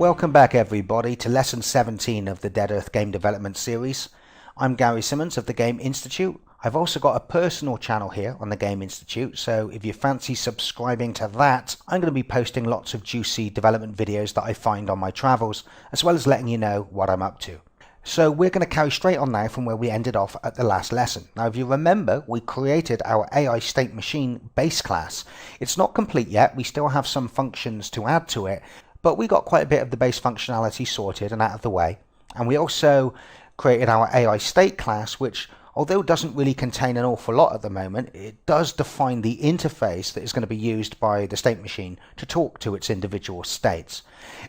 Welcome back everybody to lesson 17 of the Dead Earth game development series. I'm Gary Simmons of the Game Institute. I've also got a personal channel here on the Game Institute, so if you fancy subscribing to that, I'm going to be posting lots of juicy development videos that I find on my travels, as well as letting you know what I'm up to. So we're going to carry straight on now from where we ended off at the last lesson. Now if you remember, we created our AI State Machine base class. It's not complete yet, we still have some functions to add to it, but we got quite a bit of the base functionality sorted and out of the way. And we also created our AI State class, which although doesn't really contain an awful lot at the moment, it does define the interface that is going to be used by the state machine to talk to its individual states.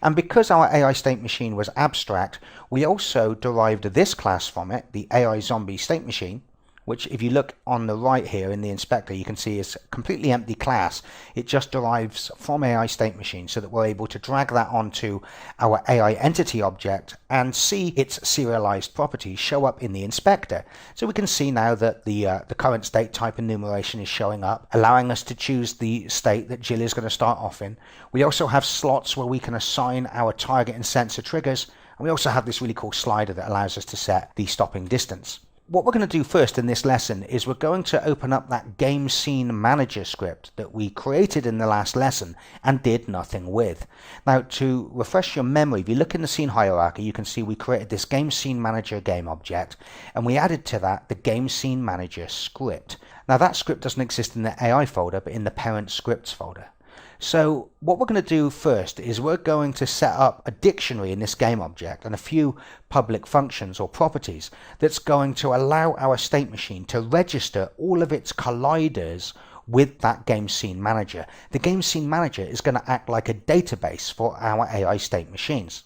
And because our AI State Machine was abstract, we also derived this class from it, the AI Zombie State Machine, which if you look on the right here in the inspector, you can see is a completely empty class. It just derives from AI State Machine, so that we're able to drag that onto our AI Entity object and see its serialized properties show up in the inspector. So we can see now that the current state type enumeration is showing up, allowing us to choose the state that Jill is going to start off in. We also have slots where we can assign our target and sensor triggers, and we also have this really cool slider that allows us to set the stopping distance. What we're going to do first in this lesson is we're going to open up that Game Scene Manager script that we created in the last lesson and did nothing with. Now to refresh your memory, if you look in the scene hierarchy, you can see we created this Game Scene Manager game object and we added to that the Game Scene Manager script. Now that script doesn't exist in the AI folder but in the parent scripts folder. So what we're going to do first is we're going to set up a dictionary in this game object and a few public functions or properties that's going to allow our state machine to register all of its colliders with that Game Scene Manager. The Game Scene Manager is going to act like a database for our AI state machines.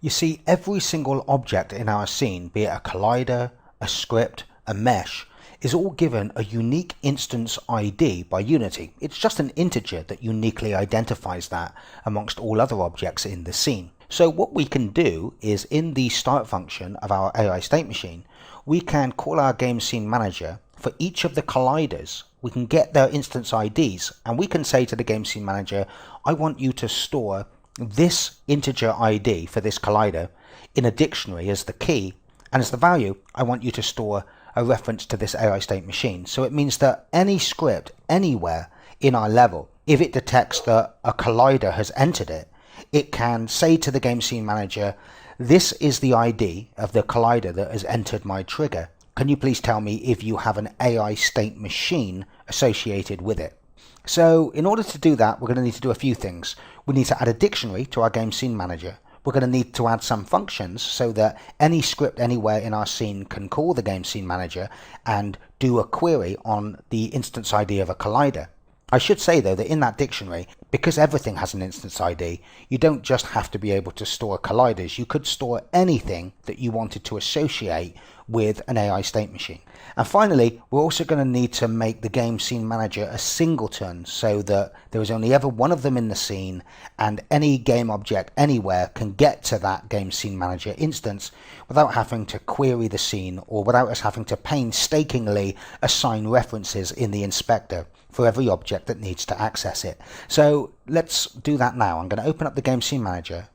You see, every single object in our scene, be it a collider, a script, a mesh, is all given a unique instance ID by Unity. It's just an integer that uniquely identifies that amongst all other objects in the scene. So what we can do is in the start function of our AI state machine, we can call our Game Scene Manager for each of the colliders. We can get their instance IDs and we can say to the Game Scene Manager, I want you to store this integer ID for this collider in a dictionary as the key, and as the value, I want you to store a reference to this AI state machine. So it means that any script anywhere in our level, if it detects that a collider has entered it, it can say to the Game Scene Manager, this is the ID of the collider that has entered my trigger. Can you please tell me if you have an AI state machine associated with it? So in order to do that, we're going to need to do a few things. We need to add a dictionary to our Game Scene Manager. We're going to need to add some functions so that any script anywhere in our scene can call the Game Scene Manager and do a query on the instance ID of a collider. I should say though that in that dictionary, because everything has an instance ID, you don't just have to be able to store colliders, you could store anything that you wanted to associate with an AI state machine. And finally, we're also going to need to make the Game Scene Manager a singleton so that there is only ever one of them in the scene and any game object anywhere can get to that Game Scene Manager instance without having to query the scene or without us having to painstakingly assign references in the inspector for every object that needs to access it. So let's do that now. I'm going to open up the Game Scene Manager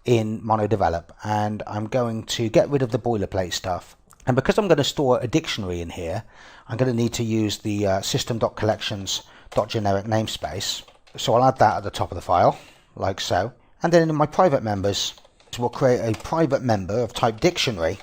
in MonoDevelop and I'm going to get rid of the boilerplate stuff. And because I'm going to store a dictionary in here, I'm going to need to use the system.collections.generic namespace. So I'll add that at the top of the file, like so. And then in my private members, we'll create a private member of type dictionary.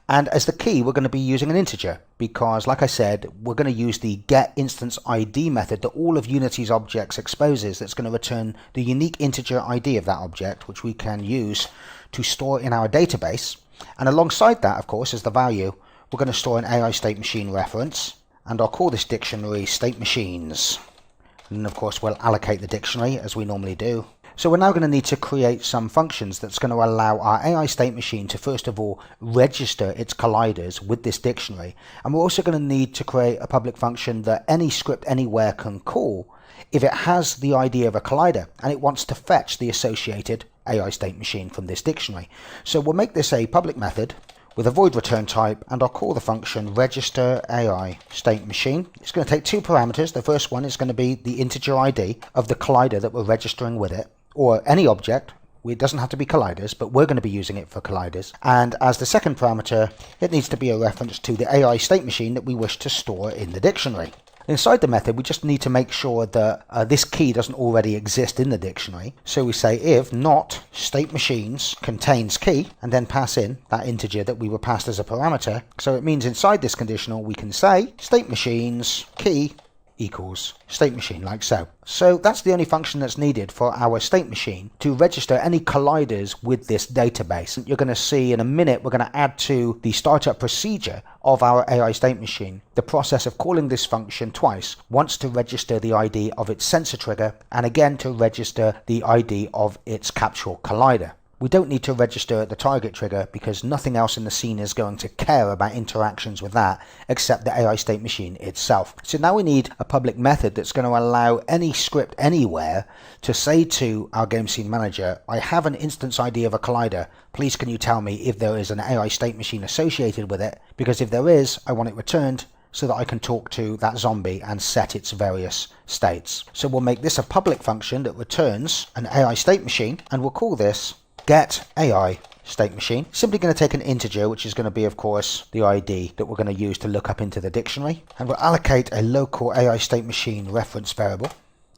And as the key, we're going to be using an integer because, like I said, we're going to use the getInstanceID method that all of Unity's objects exposes that's going to return the unique integer ID of that object, which we can use to store in our database. And alongside that, of course, as the value, we're going to store an AI state machine reference. And I'll call this dictionary state machines. And of course, we'll allocate the dictionary as we normally do. So we're now going to need to create some functions that's going to allow our AI state machine to first of all register its colliders with this dictionary. And we're also going to need to create a public function that any script anywhere can call if it has the ID of a collider and it wants to fetch the associated AI state machine from this dictionary. So we'll make this a public method with a void return type, and I'll call the function register AI state machine. It's going to take two parameters. The first one is going to be the integer ID of the collider that we're registering with it, or any object It doesn't have to be colliders, but we're going to be using it for colliders. And as the second parameter, it needs to be a reference to the AI state machine that we wish to store in the dictionary. Inside the method, we just need to make sure that this key doesn't already exist in the dictionary. So we say if not state machines contains key, and then pass in that integer that we were passed as a parameter. So it means inside this conditional, we can say state machines key equals state machine, like so. So that's the only function that's needed for our state machine to register any colliders with this database. And you're going to see in a minute, we're going to add to the startup procedure of our AI state machine the process of calling this function twice, once to register the ID of its sensor trigger, and again to register the ID of its capsule collider. We don't need to register the target trigger because nothing else in the scene is going to care about interactions with that except the AI state machine itself. So now we need a public method that's going to allow any script anywhere to say to our game scene manager, I have an instance ID of a collider. Please can you tell me if there is an AI state machine associated with it? Because if there is, I want it returned so that I can talk to that zombie and set its various states. So we'll make this a public function that returns an AI state machine, and we'll call this get AI state machine. Simply going to take an integer, which is going to be, of course, the ID that we're going to use to look up into the dictionary. And we'll allocate a local AI state machine reference variable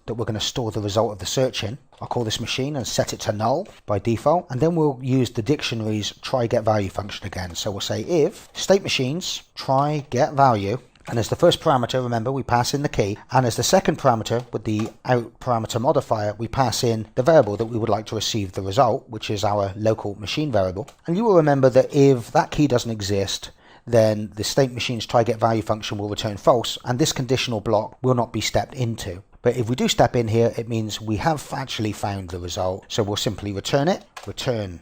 that we're going to store the result of the search in. I'll call this machine and set it to null by default. And then we'll use the dictionary's try get value function again. So we'll say if state machines try get value, and as the first parameter, remember, we pass in the key, and as the second parameter with the out parameter modifier, we pass in the variable that we would like to receive the result, which is our local machine variable. And you will remember that if that key doesn't exist, then the state machine's try get value function will return false, and this conditional block will not be stepped into. But if we do step in here, it means we have actually found the result. So we'll simply return it, return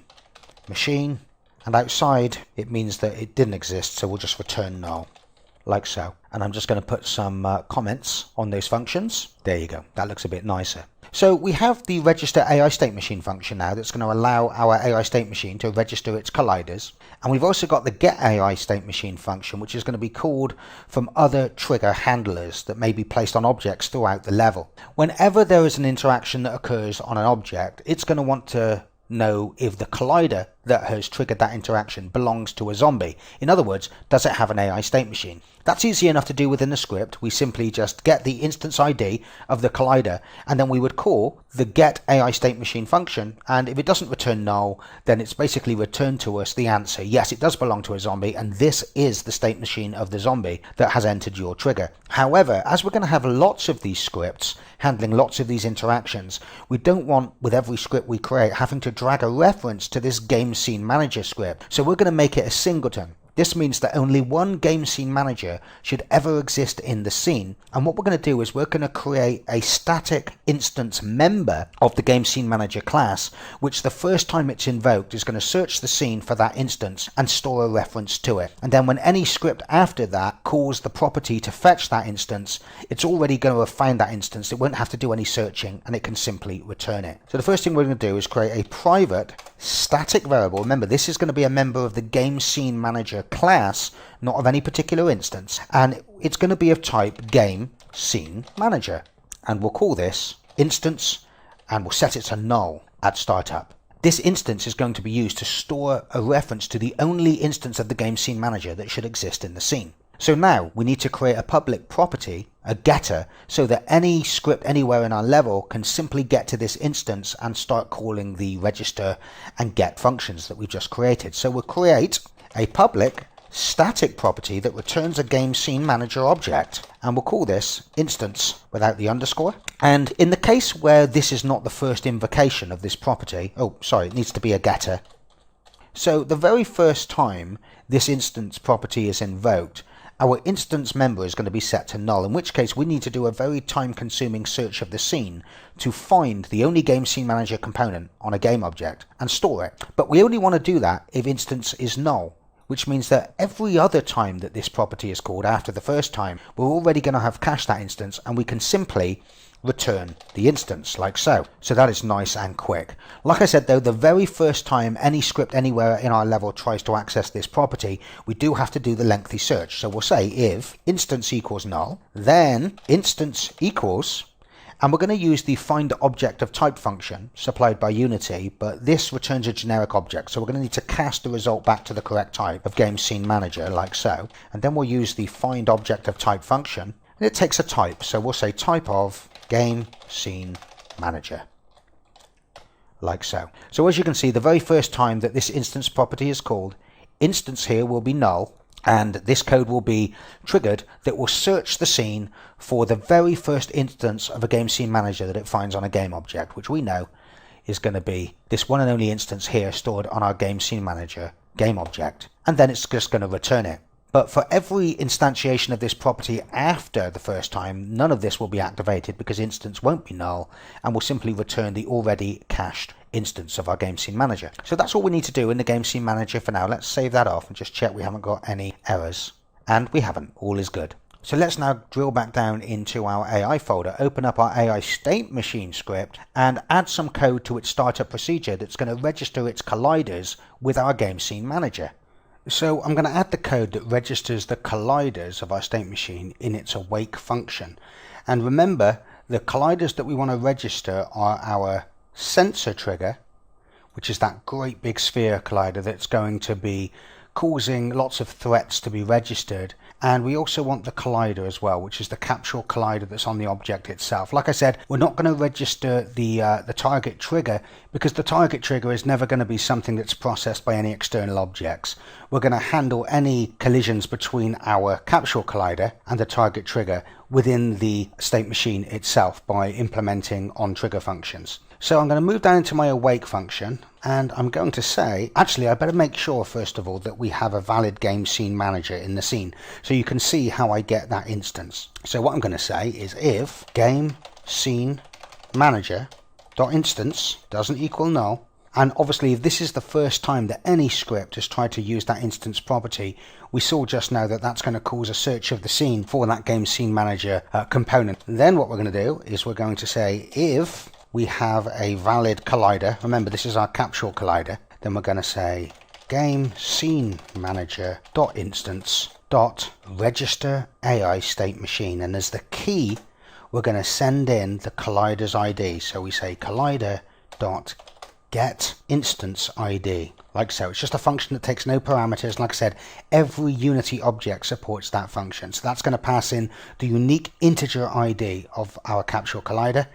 machine, and outside it means that it didn't exist, so we'll just return null. Like so. And I'm just going to put some comments on those functions. There you go. That looks a bit nicer. So we have the register AI state machine function now that's going to allow our AI state machine to register its colliders. And we've also got the get AI state machine function, which is going to be called from other trigger handlers that may be placed on objects throughout the level. Whenever there is an interaction that occurs on an object, it's going to want to know if the collider that has triggered that interaction belongs to a zombie. In other words, does it have an AI state machine? That's easy enough to do within the script. We simply just get the instance ID of the collider, and then we would call the get AI state machine function, and if it doesn't return null, then it's basically returned to us the answer, yes, it does belong to a zombie, and this is the state machine of the zombie that has entered your trigger. However, as we're going to have lots of these scripts handling lots of these interactions, we don't want, with every script we create, having to drag a reference to this game scene manager script. So we're going to make it a singleton. This means that only one game scene manager should ever exist in the scene. And what we're going to do is we're going to create a static instance member of the game scene manager class, which the first time it's invoked is going to search the scene for that instance and store a reference to it. And then when any script after that calls the property to fetch that instance, it's already going to have found that instance. It won't have to do any searching, and it can simply return it. So the first thing we're going to do is create a private static variable. Remember, this is going to be a member of the game scene manager class, not of any particular instance, and it's going to be of type game scene manager, and we'll call this instance, and we'll set it to null at startup. This instance is going to be used to store a reference to the only instance of the game scene manager that should exist in the scene. So now we need to create a public property, a getter, so that any script anywhere in our level can simply get to this instance and start calling the register and get functions that we've just created. So we'll create a public static property that returns a game scene manager object, and we'll call this instance without the underscore. And in the case where this is not the first invocation of this property, it needs to be a getter. So the very first time this instance property is invoked, our instance member is going to be set to null, in which case we need to do a very time-consuming search of the scene to find the only game scene manager component on a game object and store it. But we only want to do that if instance is null, which means that every other time that this property is called after the first time, we're already going to have cached that instance, and we can simply return the instance like so. So that is nice and quick. Like I said though, the very first time any script anywhere in our level tries to access this property, we do have to do the lengthy search. So we'll say if instance equals null, then instance equals, And we're going to use the find object of type function supplied by Unity, but this returns a generic object. So we're going to need to cast the result back to the correct type of Game Scene Manager, like so. And then we'll use the find object of type function, and it takes a type. So we'll say type of Game Scene Manager, like so. So as you can see, the very first time that this instance property is called, instance here will be null, and this code will be triggered that will search the scene for the very first instance of a Game Scene Manager that it finds on a game object, which we know is going to be this one and only instance here stored on our Game Scene Manager game object. And then it's just going to return it. But for every instantiation of this property after the first time, none of this will be activated because instance won't be null and will simply return the already cached instance of our Game Scene Manager. So that's all we need to do in the Game Scene Manager for now. Let's save that off and just check we haven't got any errors. And we haven't. All is good. So let's now drill back down into our AI folder, open up our AI state machine script, and add some code to its startup procedure that's going to register its colliders with our Game Scene Manager. So I'm going to add the code that registers the colliders of our state machine in its awake function. And remember, the colliders that we want to register are our sensor trigger, which is that great big sphere collider that's going to be causing lots of threats to be registered. And we also want the collider as well, which is the capsule collider that's on the object itself. Like I said, we're not going to register the target trigger because the target trigger is never going to be something that's processed by any external objects. We're going to handle any collisions between our capsule collider and the target trigger within the state machine itself by implementing on-trigger functions. So I'm going to move down into my awake function, and I'm going to say, actually I better make sure first of all that we have a valid Game Scene Manager in the scene, so you can see how I get that instance. So what I'm going to say is if Game Scene Manager dot instance doesn't equal null, and obviously if this is the first time that any script has tried to use that instance property, we saw just now that that's going to cause a search of the scene for that Game Scene Manager component. And then what we're going to do is we're going to say if we have a valid collider, remember this is our capsule collider, then we're going to say Game Scene Manager dot instance dot register AI state machine, and as the key we're going to send in the collider's ID. So we say collider dot get instance ID, like so. It's just a function that takes no parameters. Like I said, every Unity object supports that function, so that's going to pass in the unique integer ID of our capsule collider.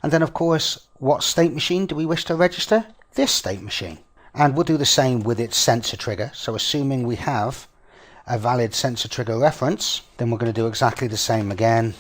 And then of course, what state machine do we wish to register? This state machine. And we'll do the same with its sensor trigger. So assuming we have a valid sensor trigger reference, then we're going to do exactly the same again.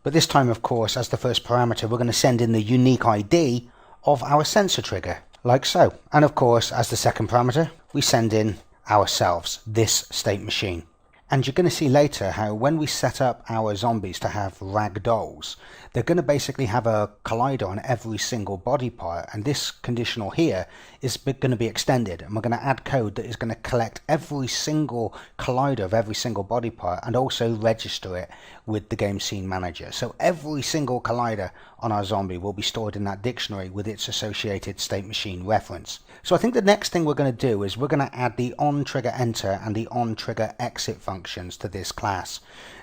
But this time, of course, as the first parameter, we're going to send in the unique ID of our sensor trigger, like so. And of course, as the second parameter, we send in ourselves, this state machine. And you're going to see later how when we set up our zombies to have ragdolls, they're going to basically have a collider on every single body part, and this conditional here is going to be extended, and we're going to add code that is going to collect every single collider of every single body part and also register it with the Game Scene Manager. So every single collider on our zombie will be stored in that dictionary with its associated state machine reference. So I think the next thing we're going to do is we're going to add the onTriggerEnter and the onTriggerExit functions to this class.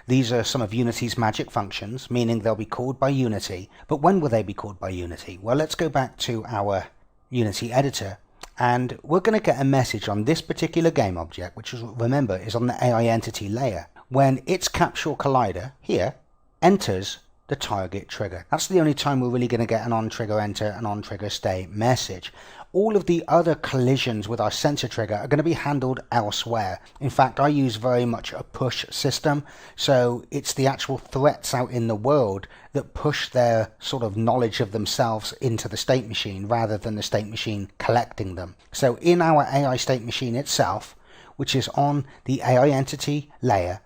These are some of Unity's magic functions, meaning they'll be called by Unity. But when will they be called by Unity? Well, let's go back to our Unity editor, and we're going to get a message on this particular game object, which is, remember, is on the AI entity layer, when its capsule collider here enters the target trigger. That's the only time we're really going to get an onTriggerEnter and onTriggerStay message. All of the other collisions with our sensor trigger are going to be handled elsewhere. In fact, I use very much a push system, so it's the actual threats out in the world that push their sort of knowledge of themselves into the state machine rather than the state machine collecting them. So in our AI state machine itself, which is on the AI entity layer,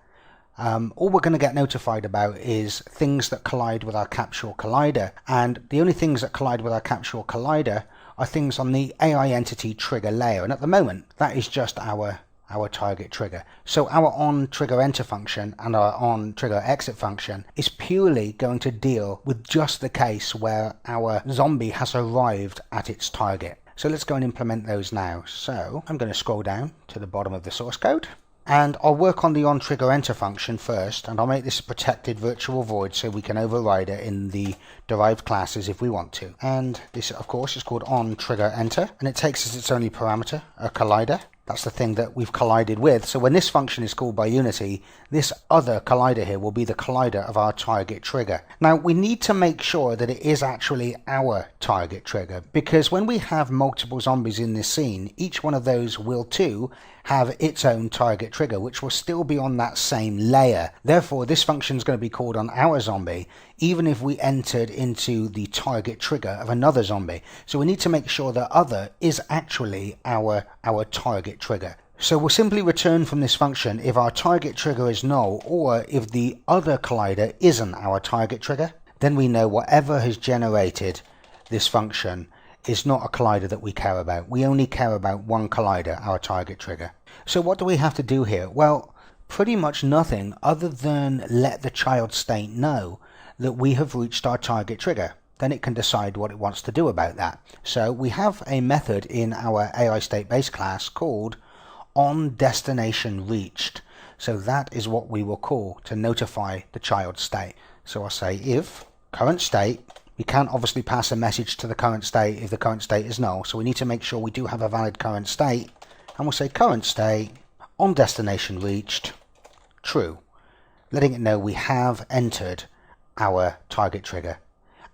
all we're going to get notified about is things that collide with our capsule collider, and the only things that collide with our capsule collider are things on the AI entity trigger layer, and at the moment that is just our target trigger. So our onTriggerEnter function and our onTriggerExit function is purely going to deal with just the case where our zombie has arrived at its target. So let's go and implement those now. So I'm going to scroll down to the bottom of the source code, And I'll work on the onTriggerEnter function first, and I'll make this a protected virtual void so we can override it in the derived classes if we want to. And this, of course, is called onTriggerEnter, and it takes as its only parameter a collider. That's the thing that we've collided with. So when this function is called by Unity, this other collider here will be the collider of our target trigger. Now we need to make sure that it is actually our target trigger, because when we have multiple zombies in this scene, each one of those will too have its own target trigger, which will still be on that same layer. Therefore, this function is going to be called on our zombie, even if we entered into the target trigger of another zombie. So we need to make sure that other is actually our target trigger. So we'll simply return from this function if our target trigger is null, or if the other collider isn't our target trigger. Then we know whatever has generated this function is not a collider that we care about. We only care about one collider, our target trigger. So what do we have to do here? Well, pretty much nothing other than let the child state know that we have reached our target trigger. Then it can decide what it wants to do about that. So we have a method in our AI state base class called onDestinationReached. So that is what we will call to notify the child state. So I'll say if current state. We can't obviously pass a message to the current state if the current state is null, so we need to make sure we do have a valid current state, and we'll say current state onDestinationReached true, letting it know we have entered our target trigger.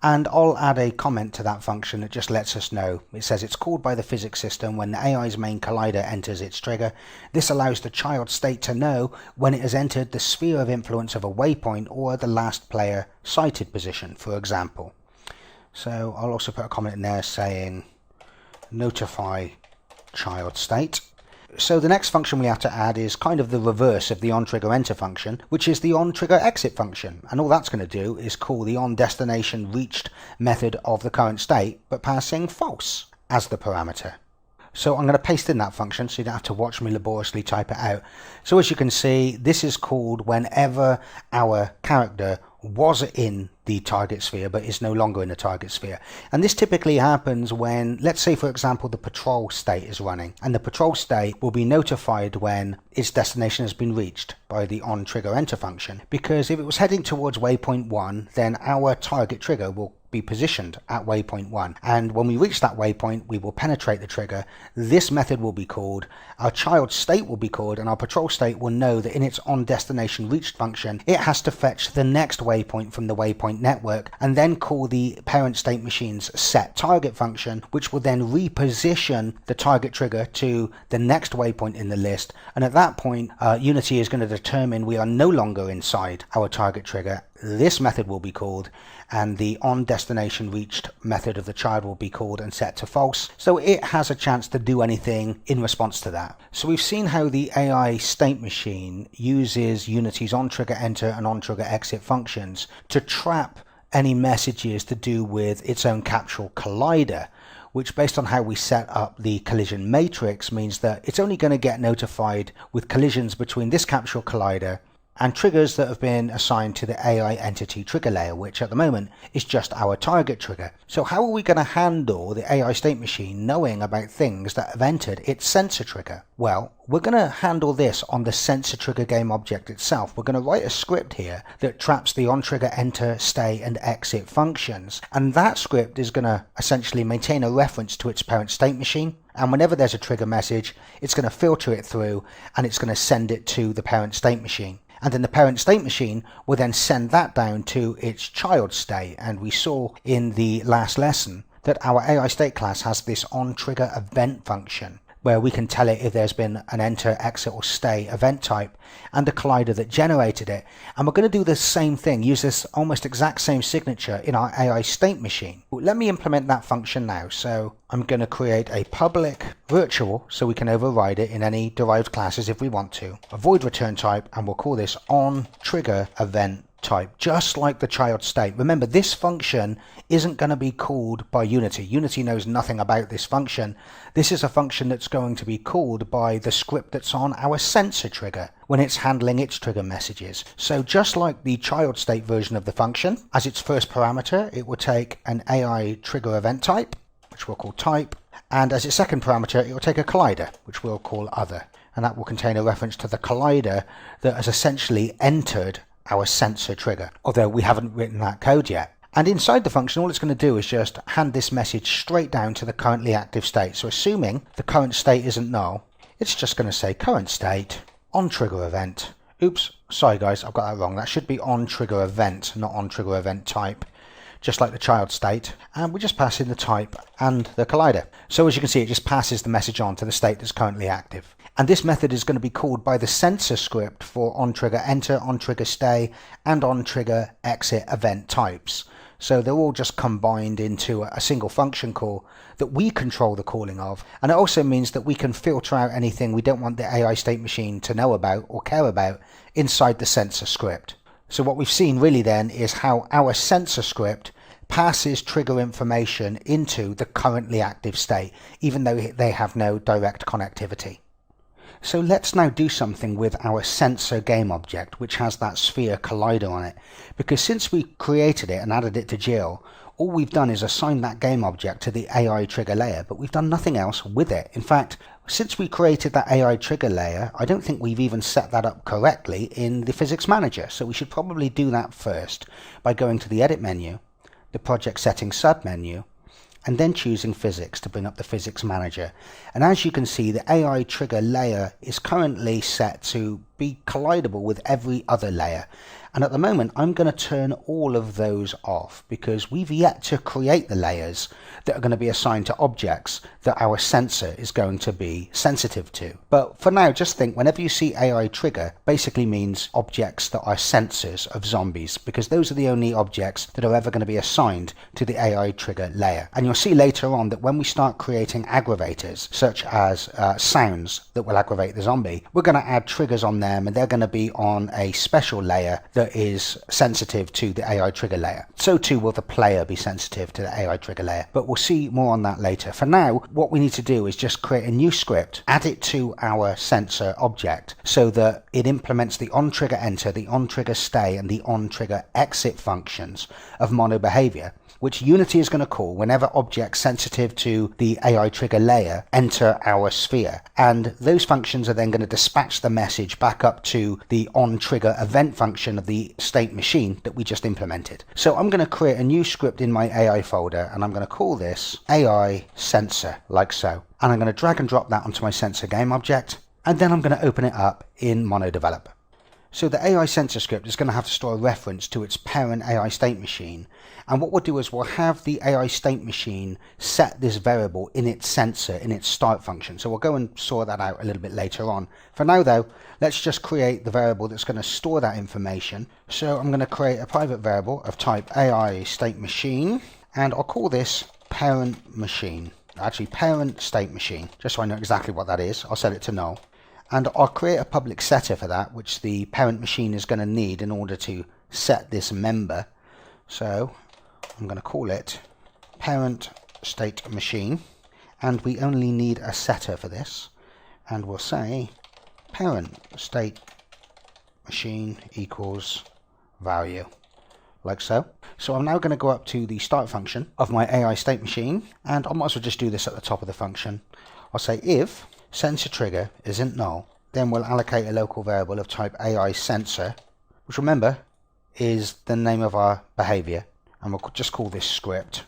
And I'll add a comment to that function that just lets us know. It says it's called by the physics system when the AI's main collider enters its trigger. This allows the child state to know when it has entered the sphere of influence of a waypoint or the last player sighted position, for example. So I'll also put a comment in there saying notify child state. So the next function we have to add is kind of the reverse of the onTriggerEnter function, which is the onTriggerExit function. And all that's going to do is call the onDestinationReached method of the current state, but passing false as the parameter. So I'm going to paste in that function so you don't have to watch me laboriously type it out. So as you can see, this is called whenever our character was in the target sphere but is no longer in the target sphere. And this typically happens when, let's say for example, the patrol state is running, and the patrol state will be notified when its destination has been reached by the onTriggerEnter function, because if it was heading towards waypoint 1, then our target trigger will be positioned at waypoint 1, and when we reach that waypoint we will penetrate the trigger. This method will be called, our child state will be called, and our patrol state will know that in its onDestinationReached function it has to fetch the next waypoint from the waypoint network and then call the parent state machine's setTarget function, which will then reposition the target trigger to the next waypoint in the list. And at that point Unity is going to determine we are no longer inside our target trigger. This method will be called, and the onDestinationReached method of the child will be called and set to false, so it has a chance to do anything in response to that. So we've seen how the AI state machine uses Unity's onTriggerEnter and onTriggerExit functions to trap any messages to do with its own capsule collider, which based on how we set up the collision matrix means that it's only going to get notified with collisions between this capsule collider and triggers that have been assigned to the AI entity trigger layer, which at the moment is just our target trigger. So how are we going to handle the AI state machine knowing about things that have entered its sensor trigger? Well, we're going to handle this on the sensor trigger game object itself. We're going to write a script here that traps the onTriggerEnter, stay and exit functions, and that script is going to essentially maintain a reference to its parent state machine, and whenever there's a trigger message it's going to filter it through and it's going to send it to the parent state machine. And then the parent state machine will then send that down to its child state. And we saw in the last lesson that our AI state class has this onTriggerEvent function, where we can tell it if there's been an enter, exit or stay event type and the collider that generated it. And we're going to do the same thing, use this almost exact same signature in our AI state machine. Let me implement that function now. So I'm going to create a public virtual so we can override it in any derived classes if we want to. A void return type, and we'll call this onTriggerEvent type, just like the child state. Remember, this function isn't going to be called by Unity. Unity knows nothing about this function. This is a function that's going to be called by the script that's on our sensor trigger when it's handling its trigger messages. So just like the child state version of the function, as its first parameter it will take an AI trigger event type, which we'll call type, and as its second parameter it will take a collider, which we'll call other. and that will contain a reference to the collider that has essentially entered our sensor trigger, although we haven't written that code yet. And inside the function, all it's going to do is just hand this message straight down to the currently active state. So assuming the current state isn't null, it's just going to say current state on trigger event. Oops, sorry guys, I've got that wrong. That should be on trigger event, not on trigger event type, just like the child state. And we just pass in the type and the collider. So as you can see, it just passes the message on to the state that's currently active. And this method is going to be called by the sensor script for on trigger enter, on trigger stay, and on trigger exit event types. So they're all just combined into a single function call that we control the calling of. And it also means that we can filter out anything we don't want the AI state machine to know about or care about inside the sensor script. So what we've seen really then is how our sensor script passes trigger information into the currently active state, even though they have no direct connectivity. So let's now do something with our sensor game object, which has that sphere collider on it, because since we created it and added it to Jill, all we've done is assign that game object to the AI trigger layer, but we've done nothing else with it. In fact, since we created that AI trigger layer, I don't think we've even set that up correctly in the physics manager, so we should probably do that first by going to the edit menu, the project settings submenu, and then choosing physics to bring up the physics manager. And as you can see, the AI trigger layer is currently set to be collidable with every other layer. And at the moment, I'm going to turn all of those off because we've yet to create the layers that are going to be assigned to objects that our sensor is going to be sensitive to. But for now, just think whenever you see AI trigger, basically means objects that are sensors of zombies, because those are the only objects that are ever going to be assigned to the AI trigger layer. And you'll see later on that when we start creating aggravators, such as sounds that will aggravate the zombie, we're going to add triggers on them, and they're going to be on a special layer that is sensitive to the AI trigger layer. So too will the player be sensitive to the AI trigger layer, but we'll see more on that later. For now, what we need to do is just create a new script, add it to our sensor object so that it implements the on trigger enter, the on trigger stay, and the on trigger exit functions of mono behavior, which Unity is going to call whenever objects sensitive to the AI trigger layer enter our sphere. And those functions are then going to dispatch the message back up to the on trigger event function of the state machine that we just implemented. So I'm going to create a new script in my AI folder, and I'm going to call this AI sensor, like so. And I'm going to drag and drop that onto my sensor game object, and then I'm going to open it up in MonoDevelop. So the AI sensor script is going to have to store a reference to its parent AI state machine. And what we'll do is we'll have the AI state machine set this variable in its sensor, in its start function. So we'll go and sort that out a little bit later on. For now though, let's just create the variable that's going to store that information. So I'm going to create a private variable of type AI state machine, and I'll call this parent machine. Actually, parent state machine, just so I know exactly what that is. I'll set it to null. And I'll create a public setter for that, which the parent machine is going to need in order to set this member. So I'm going to call it parent state machine, and we only need a setter for this, and we'll say parent state machine equals value, like so. So I'm now going to go up to the start function of my AI state machine, and I might as well just do this at the top of the function. I'll say if sensor trigger isn't null, then we'll allocate a local variable of type AI sensor, which remember is the name of our behavior, and we'll just call this script,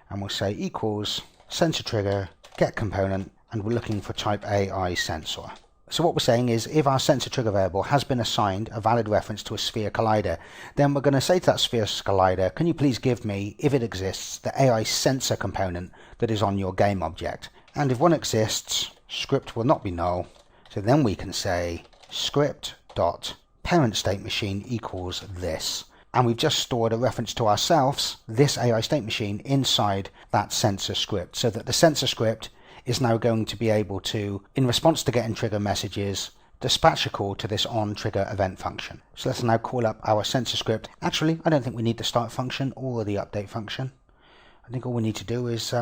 and we'll say equals sensor trigger get component, and we're looking for type AI sensor. So what we're saying is if our sensor trigger variable has been assigned a valid reference to a sphere collider, then we're going to say to that sphere collider, can you please give me, if it exists, the AI sensor component that is on your game object? And if one exists, script will not be null. So then we can say script dot parent state machine equals this. And we've just stored a reference to ourselves, this AI state machine, inside that sensor script, so that the sensor script is now going to be able to, in response to getting trigger messages, dispatch a call to this on trigger event function. So let's now call up our sensor script. Actually, I don't think we need the start function or the update function. I think all we need to do is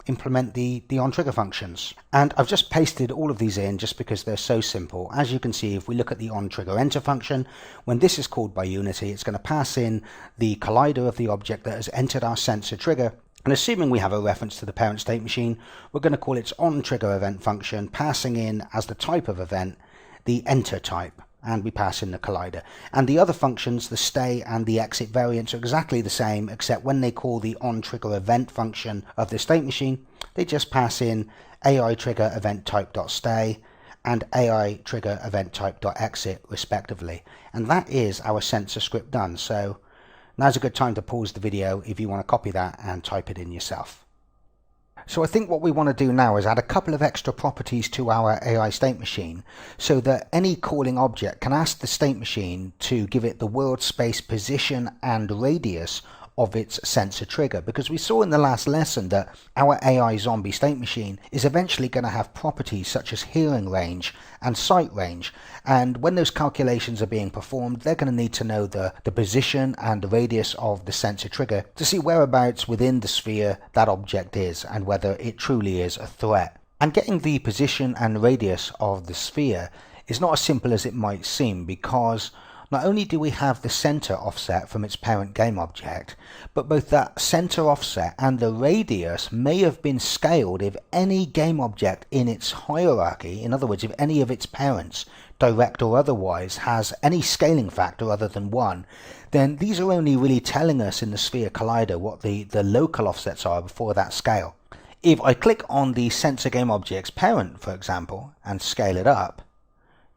implement the on trigger functions. And I've just pasted all of these in just because they're so simple. As you can see, if we look at the on trigger enter function, when this is called by Unity, it's going to pass in the collider of the object that has entered our sensor trigger And assuming we have a reference to the parent state machine, we're going to call its onTrigger event function, passing in as the type of event the enter type, and we pass in the collider. And the other functions, the stay and the exit variants, are exactly the same, except when they call the onTrigger event function of the state machine, they just pass in AI trigger event type.stay and AI trigger event type.exit respectively. And that is our sensor script done. So now's a good time to pause the video if you want to copy that and type it in yourself. So I think what we want to do now is add a couple of extra properties to our AI state machine so that any calling object can ask the state machine to give it the world space position and radius of its sensor trigger, because we saw in the last lesson that our AI zombie state machine is eventually going to have properties such as hearing range and sight range, and when those calculations are being performed, they're going to need to know the position and the radius of the sensor trigger to see whereabouts within the sphere that object is and whether it truly is a threat. And getting the position and radius of the sphere is not as simple as it might seem, because not only do we have the center offset from its parent game object, but both that center offset and the radius may have been scaled if any game object in its hierarchy, in other words, if any of its parents, direct or otherwise, has any scaling factor other than 1, then these are only really telling us in the sphere collider what the local offsets are before that scale. If I click on the sensor game object's parent, for example, and scale it up,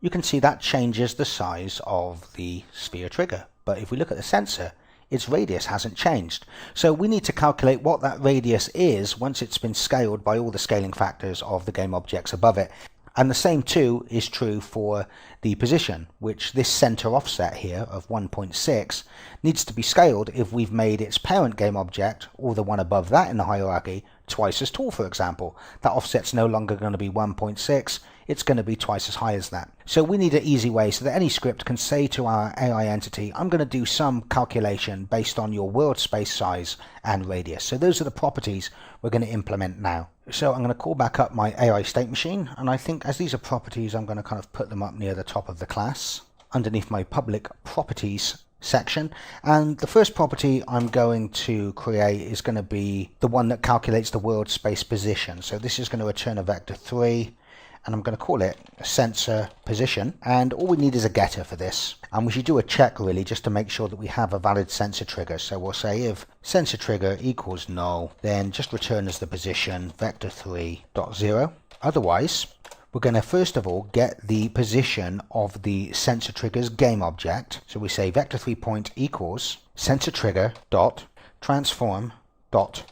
you can see that changes the size of the sphere trigger. But if we look at the sensor, its radius hasn't changed. So we need to calculate what that radius is once it's been scaled by all the scaling factors of the game objects above it. And the same too is true for the position, which this center offset here of 1.6 needs to be scaled if we've made its parent game object, or the one above that in the hierarchy, twice as tall, for example. That offset's no longer going to be 1.6, it's going to be twice as high as that. So we need an easy way so that any script can say to our AI entity, I'm going to do some calculation based on your world space size and radius. So those are the properties we're going to implement now. So I'm going to call back up my AI state machine, and I think as these are properties, I'm going to kind of put them up near the top of the class underneath my public properties section. And the first property I'm going to create is going to be the one that calculates the world space position. So this is going to return a vector 3, and I'm going to call it sensor position, and all we need is a getter for this, and we should do a check really just to make sure that we have a valid sensor trigger. So we'll say if sensor trigger equals null, then just return as the position vector 3.0. Otherwise, we're going to first of all get the position of the sensor trigger's game object. So we say vector 3 point equals sensor trigger dot transform dot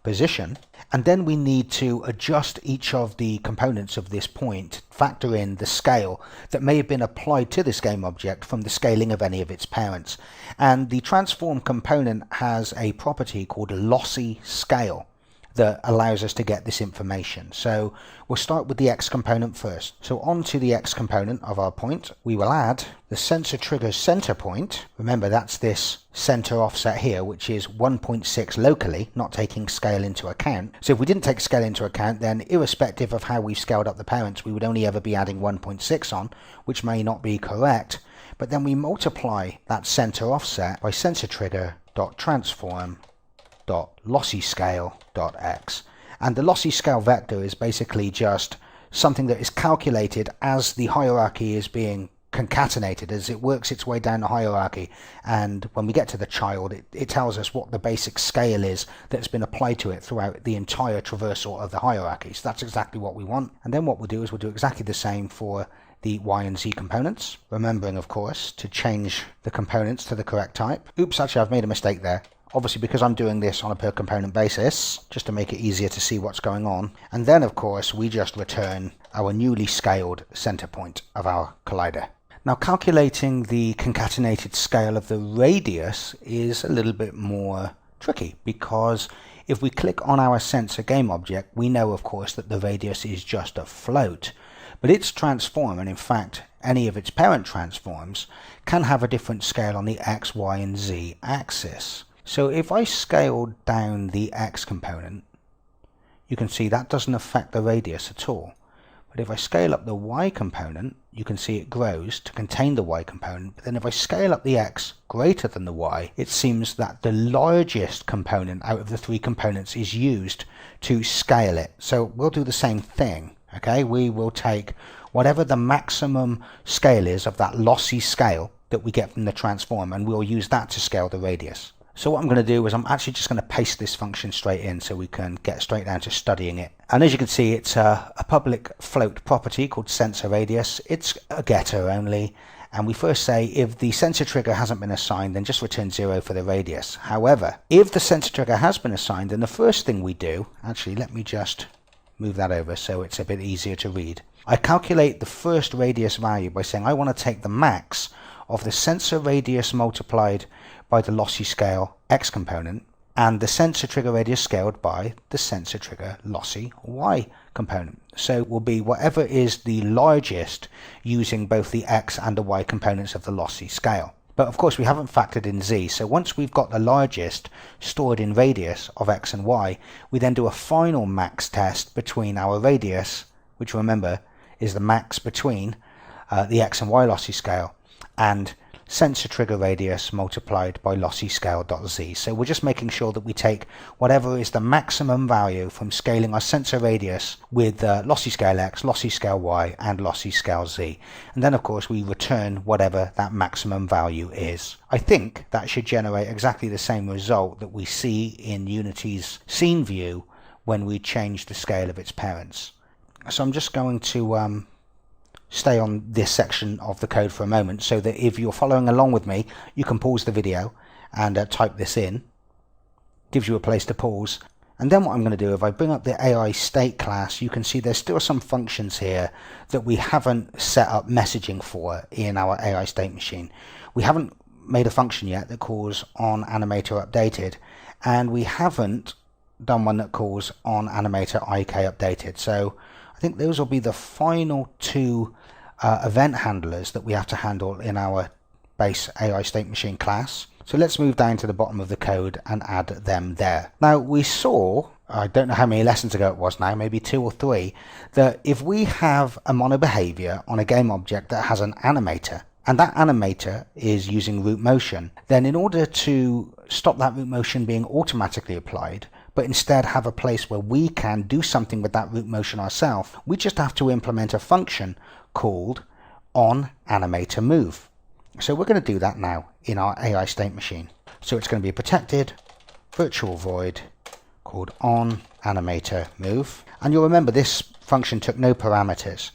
position, and then we need to adjust each of the components of this point, factor in the scale that may have been applied to this game object from the scaling of any of its parents. And the transform component has a property called lossy scale that allows us to get this information. So we'll start with the X component first. So onto the X component of our point, we will add the sensor trigger's center point. Remember, that's this center offset here, which is 1.6 locally, not taking scale into account. So if we didn't take scale into account, then irrespective of how we've scaled up the parents, we would only ever be adding 1.6 on, which may not be correct. But then we multiply that center offset by sensor trigger dot transform dot lossy scale dot x, and the lossy scale vector is basically just something that is calculated as the hierarchy is being concatenated, as it works its way down the hierarchy, and when we get to the child, it tells us what the basic scale is that's been applied to it throughout the entire traversal of the hierarchy. So that's exactly what we want. And then what we'll do is we'll do exactly the same for the Y and Z components, remembering of course to change the components to the correct type. Oops, actually I've made a mistake there. Obviously, because I'm doing this on a per component basis, just to make it easier to see what's going on. And then, of course, we just return our newly scaled center point of our collider. Now, calculating the concatenated scale of the radius is a little bit more tricky, because if we click on our sensor game object, we know, of course, that the radius is just a float. But its transform, and in fact, any of its parent transforms, can have a different scale on the X, Y, and Z axis. So if I scale down the X component, you can see that doesn't affect the radius at all. But if I scale up the Y component, you can see it grows to contain the y component. But then if I scale up the x greater than the y, it seems that the largest component out of the three components is used to scale it. So we'll do the same thing. Okay, we will take whatever the maximum scale is of that lossy scale that we get from the transform, and we'll use that to scale the radius. So what I'm going to do is I'm actually just going to paste this function straight in so we can get straight down to studying it. And as you can see, it's a public float property called sensor radius. It's a getter only, and we first say if the sensor trigger hasn't been assigned, then just return 0 for the radius. However, if the sensor trigger has been assigned, then the first thing we do, actually let me just move that over so it's a bit easier to read. I calculate the first radius value by saying I want to take the max of the sensor radius multiplied by the lossy scale x component and the sensor trigger radius scaled by the sensor trigger lossy y component. So it will be whatever is the largest using both the x and the y components of the lossy scale. But of course we haven't factored in z, so once we've got the largest stored in radius of x and y, we then do a final max test between our radius, which remember is the max between the x and y lossy scale, and sensor trigger radius multiplied by lossy scale.z. So we're just making sure that we take whatever is the maximum value from scaling our sensor radius with lossy scale x, lossy scale y, and lossy scale z. And then of course we return whatever that maximum value is. I think that should generate exactly the same result that we see in Unity's scene view when we change the scale of its parents. So I'm just going to stay on this section of the code for a moment so that if you're following along with me, you can pause the video and type this in. Gives you a place to pause. And then what I'm going to do, if I bring up the AI state class, you can see there's still some functions here that we haven't set up messaging for in our AI state machine. We haven't made a function yet that calls onAnimatorUpdated, and we haven't done one that calls onAnimatorIKUpdated. So I think those will be the final two event handlers that we have to handle in our base AI state machine class. So let's move down to the bottom of the code and add them there. Now we saw, I don't know how many lessons ago it was now, maybe 2 or 3, that if we have a mono behavior on a game object that has an animator, and that animator is using root motion, then in order to stop that root motion being automatically applied, but instead have a place where we can do something with that root motion ourselves, we just have to implement a function called onAnimatorMove. So we're going to do that now in our AI state machine. So it's going to be a protected virtual void called onAnimatorMove. And you'll remember this function took no parameters.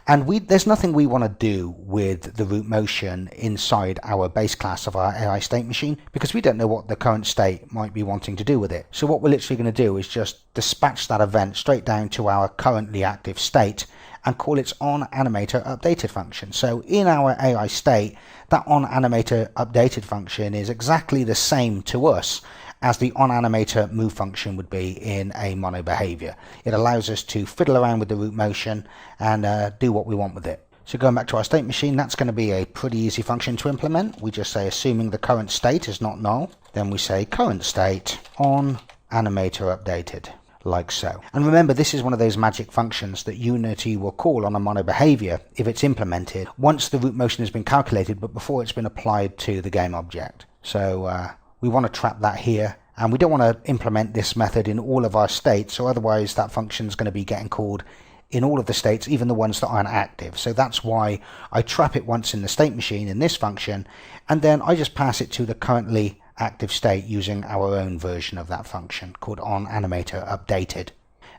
And there's nothing we want to do with the root motion inside our base class of our AI state machine because we don't know what the current state might be wanting to do with it. So what we're literally going to do is just dispatch that event straight down to our currently active state and call its onAnimatorUpdated function. So in our AI state, that onAnimatorUpdated function is exactly the same to us as the onAnimatorMove function would be in a mono behavior. It allows us to fiddle around with the root motion and do what we want with it. So going back to our state machine, that's going to be a pretty easy function to implement. We just say assuming the current state is not null, then we say current state onAnimatorUpdated, like so. And remember, this is one of those magic functions that Unity will call on a mono behavior if it's implemented once the root motion has been calculated but before it's been applied to the game object. So we want to trap that here, and we don't want to implement this method in all of our states, or otherwise that function is going to be getting called in all of the states, even the ones that aren't active. So that's why I trap it once in the state machine in this function, and then I just pass it to the currently active state using our own version of that function called onAnimatorUpdated.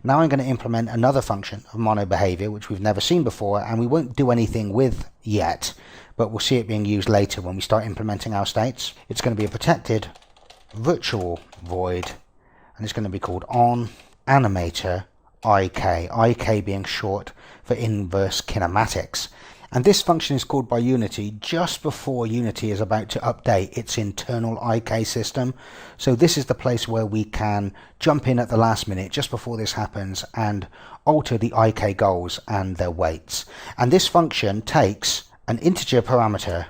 Now I'm going to implement another function of mono behavior which we've never seen before, and we won't do anything with yet, but we'll see it being used later when we start implementing our states. It's going to be a protected virtual void, and it's going to be called onAnimatorIK, IK being short for inverse kinematics. And this function is called by Unity just before Unity is about to update its internal IK system. So this is the place where we can jump in at the last minute just before this happens and alter the IK goals and their weights. And this function takes an integer parameter,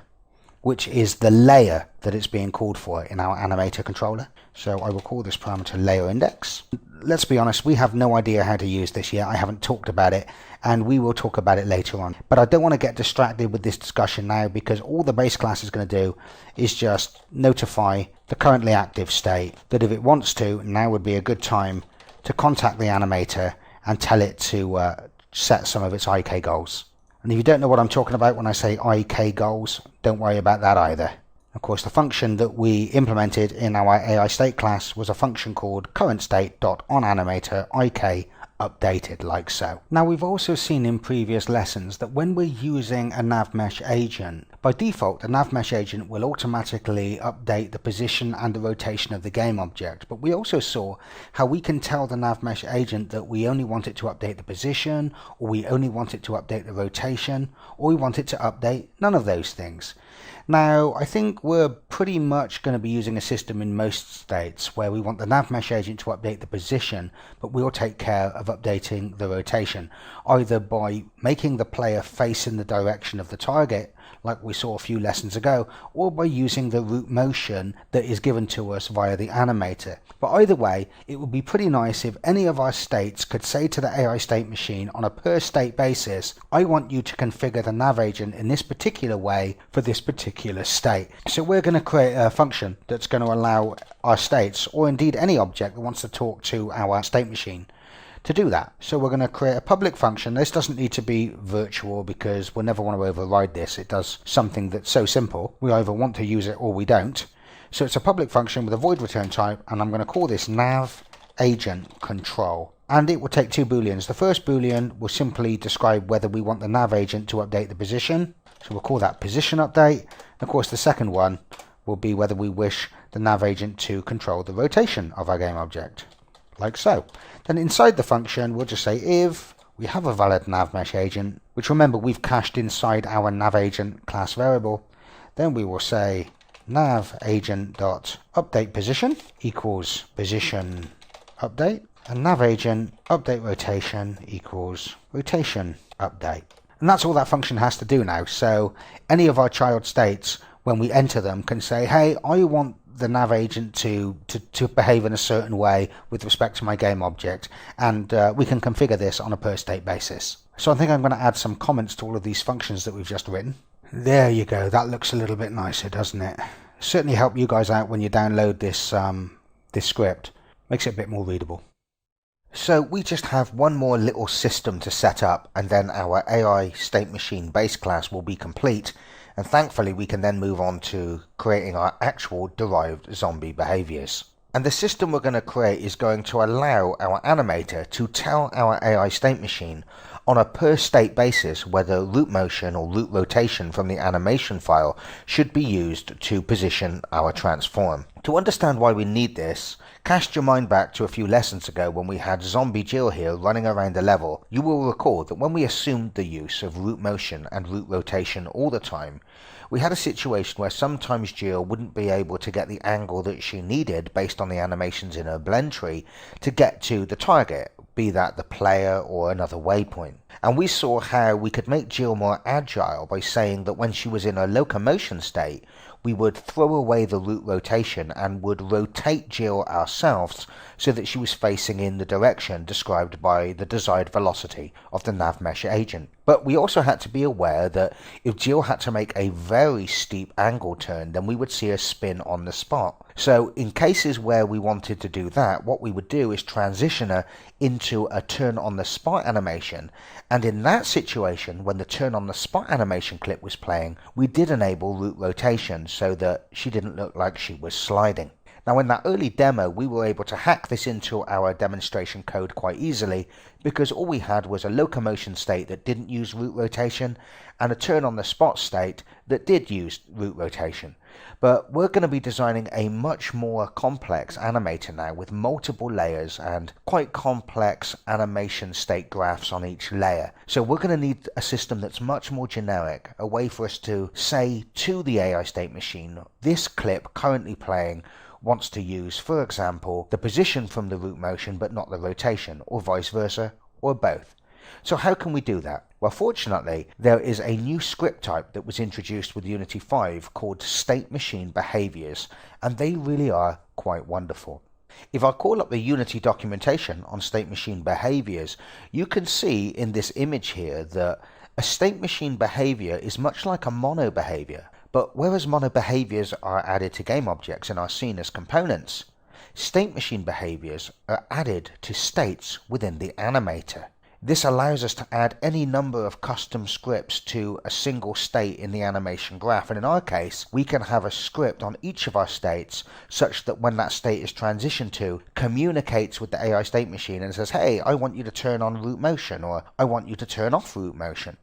which is the layer that it's being called for in our animator controller. So I will call this parameter layer index. Let's be honest, we have no idea how to use this yet. I haven't talked about it, and we will talk about it later on. But I don't want to get distracted with this discussion now, because all the base class is going to do is just notify the currently active state that if it wants to, now would be a good time to contact the animator and tell it to set some of its IK goals. And if you don't know what I'm talking about when I say IK goals, don't worry about that either. Of course, the function that we implemented in our AI state class was a function called currentState.onAnimator IK updated, like so. Now, we've also seen in previous lessons that when we're using a NavMesh agent, by default the NavMesh agent will automatically update the position and the rotation of the game object. But we also saw how we can tell the NavMesh agent that we only want it to update the position, or we only want it to update the rotation, or we want it to update none of those things. Now, I think we're pretty much going to be using a system in most states where we want the NavMesh agent to update the position, but we'll take care of updating the rotation, either by making the player face in the direction of the target, like we saw a few lessons ago, or by using the root motion that is given to us via the animator. But either way, it would be pretty nice if any of our states could say to the AI state machine on a per state basis, I want you to configure the nav agent in this particular way for this particular state. So we're going to create a function that's going to allow our states, or indeed any object that wants to talk to our state machine, to do that. So we're going to create a public function. This doesn't need to be virtual because we'll never want to override this. It does something that's so simple. We either want to use it or we don't. So it's a public function with a void return type, and I'm going to call this nav agent control. And it will take two booleans. The first boolean will simply describe whether we want the nav agent to update the position. So we'll call that position update. And of course the second one will be whether we wish the nav agent to control the rotation of our game object, like so. Then inside the function we'll just say if we have a valid NavMesh agent, which remember we've cached inside our NavAgent class variable, then we will say NavAgent.updatePosition equals position update, and NavAgent update rotation equals rotation update. And that's all that function has to do now. So any of our child states, when we enter them, can say, hey, I want the nav agent to behave in a certain way with respect to my game object, and we can configure this on a per state basis. So I think I'm going to add some comments to all of these functions that we've just written. There you go, that looks a little bit nicer, doesn't it? Certainly help you guys out when you download this this script. Makes it a bit more readable. So we just have one more little system to set up, and then our AI state machine base class will be complete, and thankfully we can then move on to creating our actual derived zombie behaviors. And the system we're going to create is going to allow our animator to tell our AI state machine on a per state basis whether root motion or root rotation from the animation file should be used to position our transform. To understand why we need this, cast your mind back to a few lessons ago when we had Zombie Jill here running around the level. You will recall that when we assumed the use of root motion and root rotation all the time, we had a situation where sometimes Jill wouldn't be able to get the angle that she needed based on the animations in her blend tree to get to the target, be that the player or another waypoint. And we saw how we could make Jill more agile by saying that when she was in a locomotion state, we would throw away the root rotation and would rotate Jill ourselves so that she was facing in the direction described by the desired velocity of the NavMesh agent. But we also had to be aware that if Jill had to make a very steep angle turn, then we would see her spin on the spot. So in cases where we wanted to do that, what we would do is transition her into a turn on the spot animation, and in that situation, when the turn on the spot animation clip was playing, we did enable root rotation so that she didn't look like she was sliding. Now in that early demo we were able to hack this into our demonstration code quite easily, because all we had was a locomotion state that didn't use root rotation and a turn on the spot state that did use root rotation. But we're going to be designing a much more complex animator now with multiple layers and quite complex animation state graphs on each layer. So we're going to need a system that's much more generic, a way for us to say to the AI state machine, this clip currently playing wants to use, for example, the position from the root motion but not the rotation, or vice versa, or both. So how can we do that? Well, fortunately, there is a new script type that was introduced with Unity 5 called State Machine Behaviors, and they really are quite wonderful. If I call up the Unity documentation on state machine behaviors, you can see in this image here that a state machine behavior is much like a mono behavior. But whereas mono behaviors are added to game objects and are seen as components, state machine behaviors are added to states within the animator. This allows us to add any number of custom scripts to a single state in the animation graph, and in our case we can have a script on each of our states such that when that state is transitioned to, communicates with the AI state machine and says, hey, I want you to turn on root motion, or I want you to turn off root motion.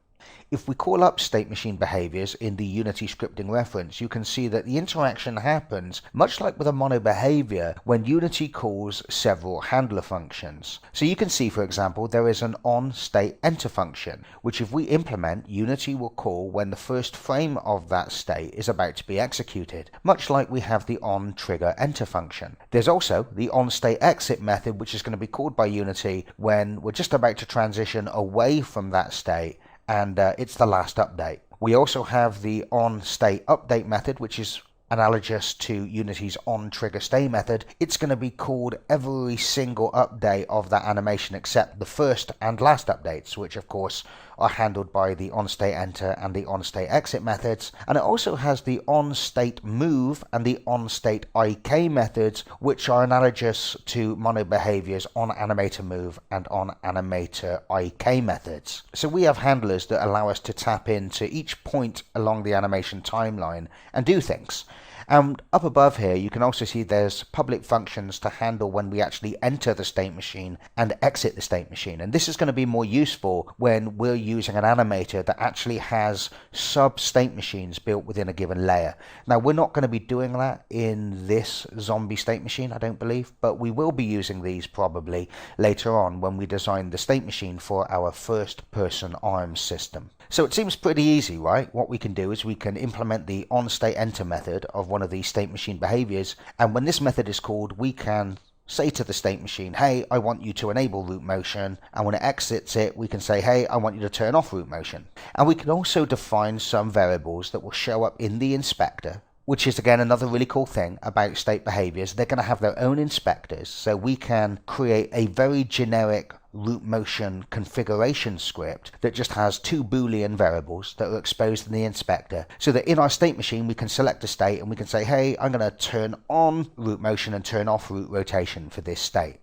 If we call up state machine behaviors in the Unity scripting reference, you can see that the interaction happens much like with a mono behavior when Unity calls several handler functions. So you can see, for example, there is an onStateEnter function, which if we implement, Unity will call when the first frame of that state is about to be executed, much like we have the onTriggerEnter function. There's also the onStateExit method, which is going to be called by Unity when we're just about to transition away from that state and it's the last update. We also have the onStateUpdate method, which is analogous to Unity's onTriggerStay method. It's going to be called every single update of that animation except the first and last updates, which of course are handled by the onStateEnter and the onStateExit methods. And it also has the onStateMove and the onStateIK methods, which are analogous to mono behaviors onAnimatorMove and onAnimatorIK methods. So we have handlers that allow us to tap into each point along the animation timeline and do things. And up above here you can also see there's public functions to handle when we actually enter the state machine and exit the state machine, and this is going to be more useful when we're using an animator that actually has sub state machines built within a given layer. Now we're not going to be doing that in this zombie state machine, I don't believe, but we will be using these probably later on when we design the state machine for our first person ARMS system. So it seems pretty easy, right? What we can do is we can implement the onStateEnter method of one of these state machine behaviors, and when this method is called, we can say to the state machine, hey, I want you to enable root motion, and when it exits it, we can say, hey, I want you to turn off root motion. And we can also define some variables that will show up in the inspector, which is again another really cool thing about state behaviors. They're going to have their own inspectors, so we can create a very generic root motion configuration script that just has two Boolean variables that are exposed in the inspector, so that in our state machine we can select a state and we can say, hey, I'm going to turn on root motion and turn off root rotation for this state.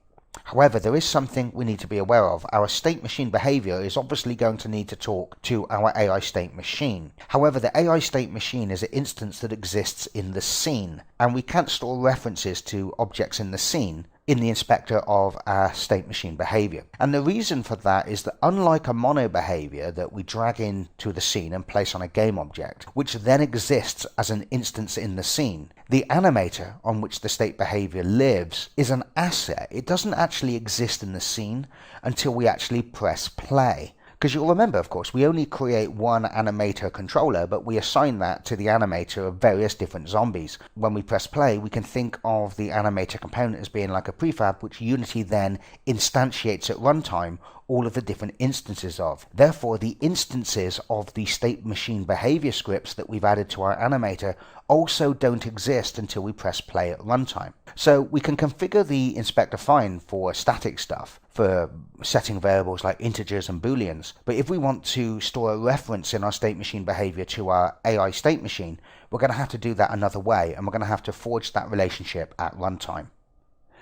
However, there is something we need to be aware of. Our state machine behavior is obviously going to need to talk to our AI state machine. However, the AI state machine is an instance that exists in the scene, and we can't store references to objects in the scene in the inspector of our state machine behavior. And the reason for that is that unlike a mono behavior that we drag into the scene and place on a game object, which then exists as an instance in the scene, the animator on which the state behavior lives is an asset. It doesn't actually exist in the scene until we actually press play. Because you'll remember, of course, we only create one animator controller, but we assign that to the animator of various different zombies. When we press play, we can think of the animator component as being like a prefab, which Unity then instantiates at runtime all of the different instances of. Therefore, the instances of the state machine behavior scripts that we've added to our animator also don't exist until we press play at runtime. So we can configure the inspector fine for static stuff, for setting variables like integers and booleans, but if we want to store a reference in our state machine behavior to our AI state machine, we're going to have to do that another way, and we're going to have to forge that relationship at runtime.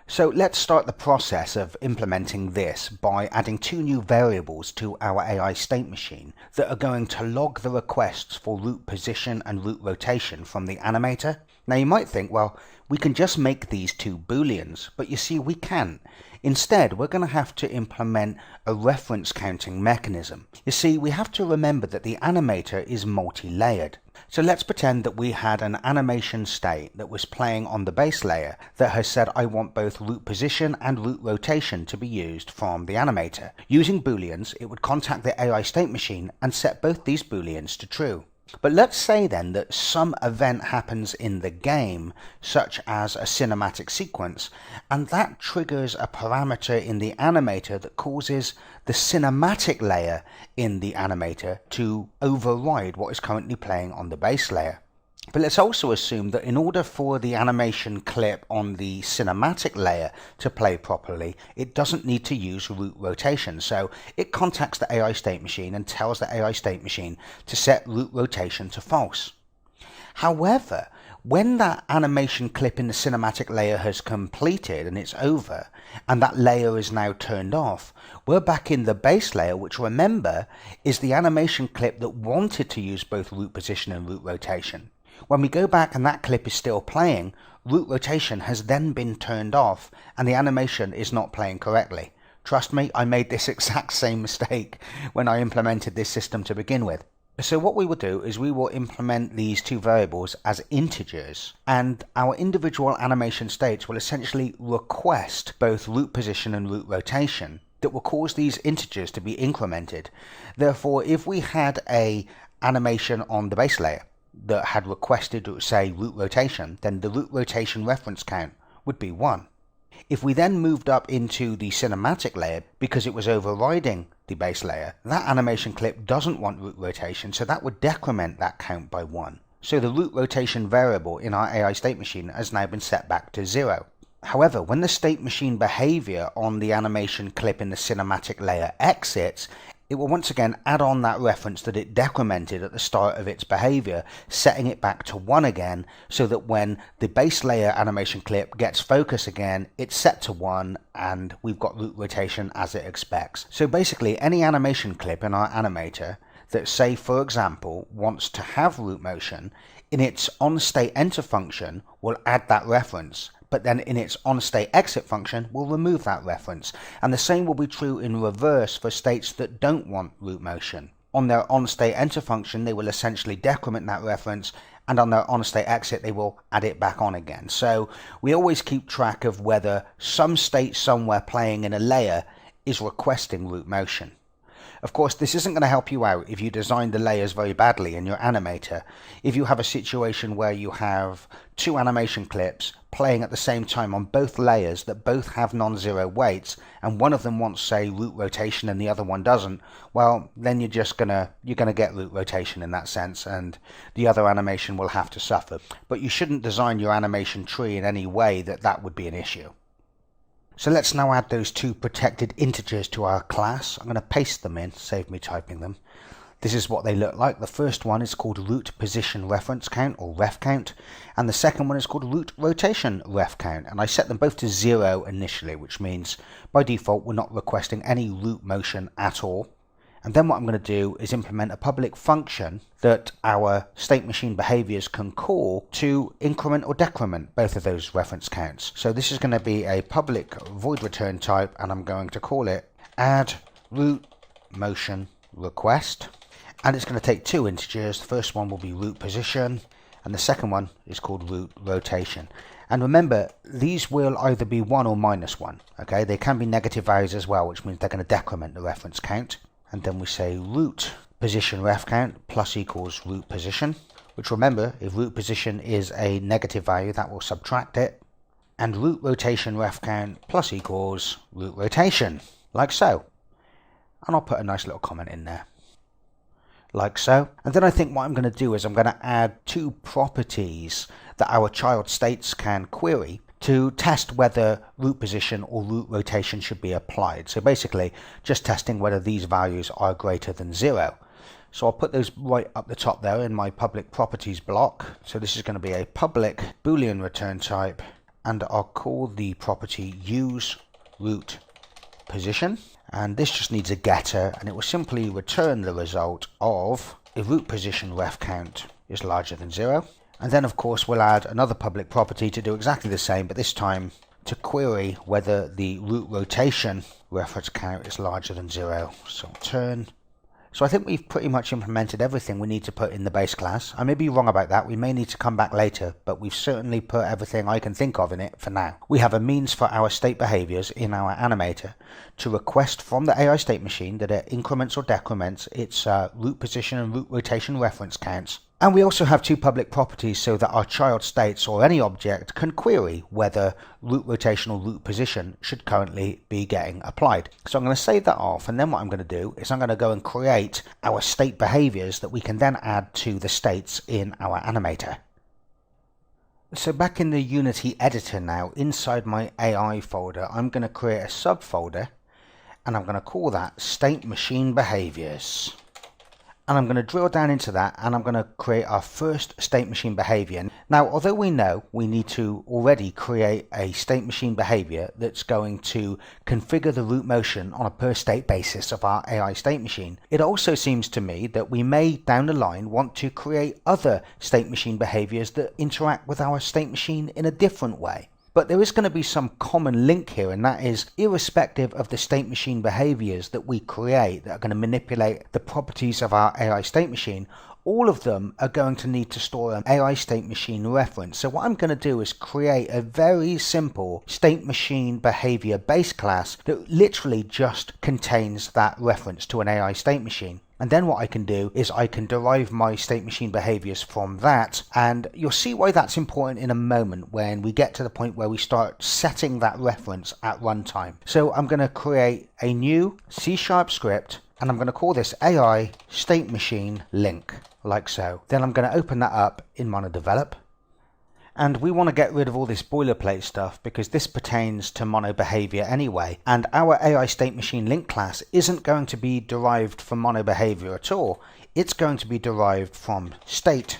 So let's start the process of implementing this by adding two new variables to our AI state machine that are going to log the requests for root position and root rotation from the animator. Now you might think, well, we can just make these two booleans, but you see we can't. Instead, we're going to have to implement a reference counting mechanism. You see, we have to remember that the animator is multi-layered. So let's pretend that we had an animation state that was playing on the base layer that has said I want both root position and root rotation to be used from the animator. Using booleans, it would contact the AI state machine and set both these booleans to true. But let's say then that some event happens in the game, such as a cinematic sequence, and that triggers a parameter in the animator that causes the cinematic layer in the animator to override what is currently playing on the base layer. But let's also assume that in order for the animation clip on the cinematic layer to play properly, it doesn't need to use root rotation. So it contacts the AI state machine and tells the AI state machine to set root rotation to false. However, when that animation clip in the cinematic layer has completed and it's over, and that layer is now turned off, we're back in the base layer, which, remember, is the animation clip that wanted to use both root position and root rotation. When we go back and that clip is still playing, root rotation has then been turned off and the animation is not playing correctly. Trust me, I made this exact same mistake when I implemented this system to begin with. So what we will do is we will implement these two variables as integers, and our individual animation states will essentially request both root position and root rotation that will cause these integers to be incremented. Therefore, if we had a animation on the base layer that had requested, say, root rotation, then the root rotation reference count would be 1. If we then moved up into the cinematic layer, because it was overriding the base layer, that animation clip doesn't want root rotation, so that would decrement that count by 1. So the root rotation variable in our AI state machine has now been set back to 0. However, when the state machine behavior on the animation clip in the cinematic layer exits, it will once again add on that reference that it decremented at the start of its behavior, setting it back to 1 again, so that when the base layer animation clip gets focus again, it's set to 1 and we've got root rotation as it expects. So basically, any animation clip in our animator that, say for example, wants to have root motion, in its onStateEnter function will add that reference, but then in its onStateExit function will remove that reference. And the same will be true in reverse for states that don't want root motion. On their onStateEnter function, they will essentially decrement that reference, and on their onStateExit, they will add it back on again. So we always keep track of whether some state somewhere playing in a layer is requesting root motion. Of course, this isn't going to help you out if you design the layers very badly in your animator. If you have a situation where you have two animation clips playing at the same time on both layers that both have non-zero weights, and one of them wants, say, root rotation and the other one doesn't, well, then you're gonna get root rotation in that sense, and the other animation will have to suffer. But you shouldn't design your animation tree in any way that would be an issue. So let's now add those two protected integers to our class. I'm going to paste them in, save me typing them. This is what they look like. The first one is called root position reference count, or ref count, and the second one is called root rotation ref count. And I set them both to 0 initially, which means by default we're not requesting any root motion at all. And then what I'm going to do is implement a public function that our state machine behaviors can call to increment or decrement both of those reference counts. So this is going to be a public void return type, and I'm going to call it add root motion request. And it's going to take two integers. The first one will be root position, and the second one is called root rotation. And remember, these will either be 1 or -1. Okay, they can be negative values as well, which means they're going to decrement the reference count. And then we say root position ref count plus equals root position, which, remember, if root position is a negative value, that will subtract it. And root rotation ref count plus equals root rotation, like so. And I'll put a nice little comment in there, like so. And then I think what I'm going to do is I'm going to add two properties that our child states can query to test whether root position or root rotation should be applied. So basically just testing whether these values are greater than 0. So I'll put those right up the top there in my public properties block. So this is going to be a public Boolean return type, and I'll call the property use root position. And this just needs a getter, and it will simply return the result of if root position ref count is larger than 0. And then of course we'll add another public property to do exactly the same, but this time to query whether the root rotation reference count is larger than 0. So turn So I think we've pretty much implemented everything we need to put in the base class. I may be wrong about that, we may need to come back later, but we've certainly put everything I can think of in it for now. We have a means for our state behaviors in our animator to request from the AI state machine that it increments or decrements its root position and root rotation reference counts. And we also have two public properties so that our child states or any object can query whether root rotation or root position should currently be getting applied. So I'm going to save that off, and then what I'm going to do is I'm going to go and create our state behaviors that we can then add to the states in our animator. So back in the Unity editor now, inside my AI folder, I'm going to create a subfolder, and I'm going to call that State Machine Behaviors. And I'm going to drill down into that, and I'm going to create our first state machine behavior. Now, although we know we need to already create a state machine behavior that's going to configure the root motion on a per state basis of our AI state machine, it also seems to me that we may down the line want to create other state machine behaviors that interact with our state machine in a different way. But there is going to be some common link here, and that is irrespective of the state machine behaviors that we create that are going to manipulate the properties of our AI state machine, all of them are going to need to store an AI state machine reference. So what I'm going to do is create a very simple state machine behavior base class that literally just contains that reference to an AI state machine. And then what I can do is I can derive my state machine behaviors from that, and you'll see why that's important in a moment when we get to the point where we start setting that reference at runtime. So I'm going to create a new C# script, and I'm going to call this AI state machine link, like so. Then I'm going to open that up in MonoDevelop. And we want to get rid of all this boilerplate stuff because this pertains to mono behavior anyway, and our AI state machine link class isn't going to be derived from mono behavior at all. It's going to be derived from state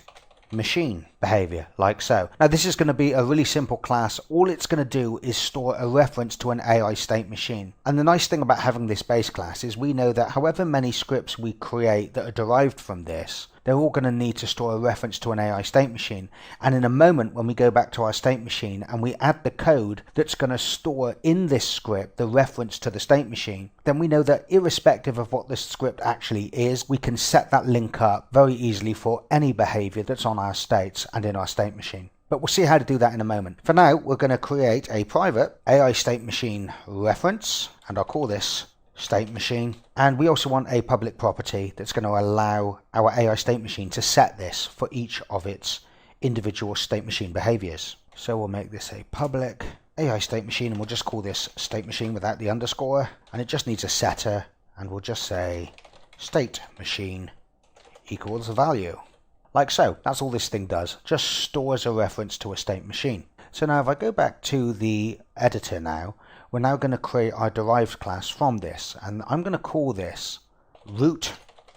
machine behavior, like so. Now this is going to be a really simple class. All it's going to do is store a reference to an AI state machine. And the nice thing about having this base class is we know that however many scripts we create that are derived from this, they're all going to need to store a reference to an AI state machine. And in a moment when we go back to our state machine and we add the code that's going to store in this script the reference to the state machine, then we know that irrespective of what this script actually is, we can set that link up very easily for any behavior that's on our states and in our state machine. But we'll see how to do that in a moment. For now, we're going to create a private AI state machine reference, and I'll call this state machine. And we also want a public property that's going to allow our AI state machine to set this for each of its individual state machine behaviors. So we'll make this a public AI state machine, and we'll just call this state machine without the underscore, and it just needs a setter, and we'll just say state machine equals value. Like so. That's all this thing does, just stores a reference to a state machine. So now if I go back to the editor now, we're now going to create our derived class from this, and I'm going to call this root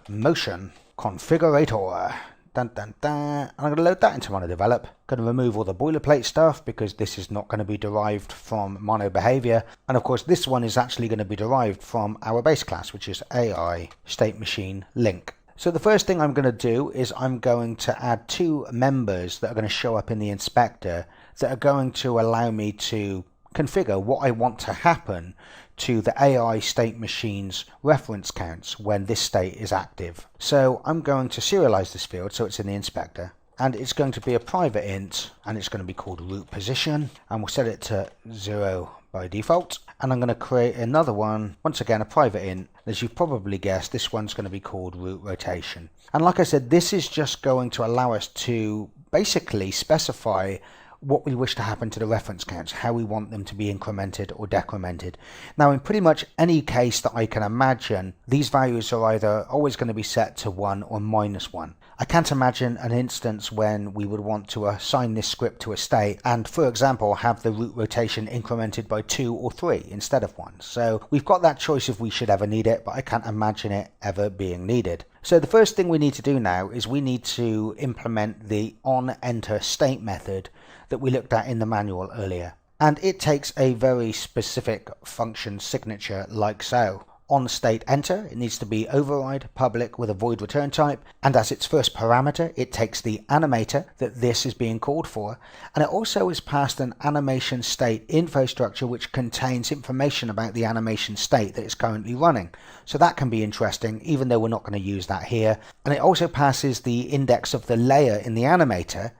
motion configurator. Dun, dun, dun. I'm going to load that into MonoDevelop. Going to remove all the boilerplate stuff because this is not going to be derived from mono behavior, and of course this one is actually going to be derived from our base class, which is AI state machine link. So the first thing I'm going to do is I'm going to add two members that are going to show up in the inspector that are going to allow me to configure what I want to happen to the AI state machine's reference counts when this state is active. So I'm going to serialize this field so it's in the inspector, and it's going to be a private int, and it's going to be called root position, and we'll set it to 0 by default. And I'm going to create another one, once again a private int. As you've probably guessed, this one's going to be called root rotation. And like I said, this is just going to allow us to basically specify what we wish to happen to the reference counts, how we want them to be incremented or decremented. Now in pretty much any case that I can imagine, these values are either always going to be set to 1 or -1. I can't imagine an instance when we would want to assign this script to a state and, for example, have the root rotation incremented by 2 or 3 instead of 1. So we've got that choice if we should ever need it, but I can't imagine it ever being needed. So the first thing we need to do now is we need to implement the onEnterState method that we looked at in the manual earlier. And it takes a very specific function signature like so. on state enter, it needs to be override public with a void return type, and as its first parameter it takes the animator that this is being called for, and it also is passed an animation state info structure which contains information about the animation state that is currently running. So that can be interesting, even though we're not going to use that here. And it also passes the index of the layer in the animator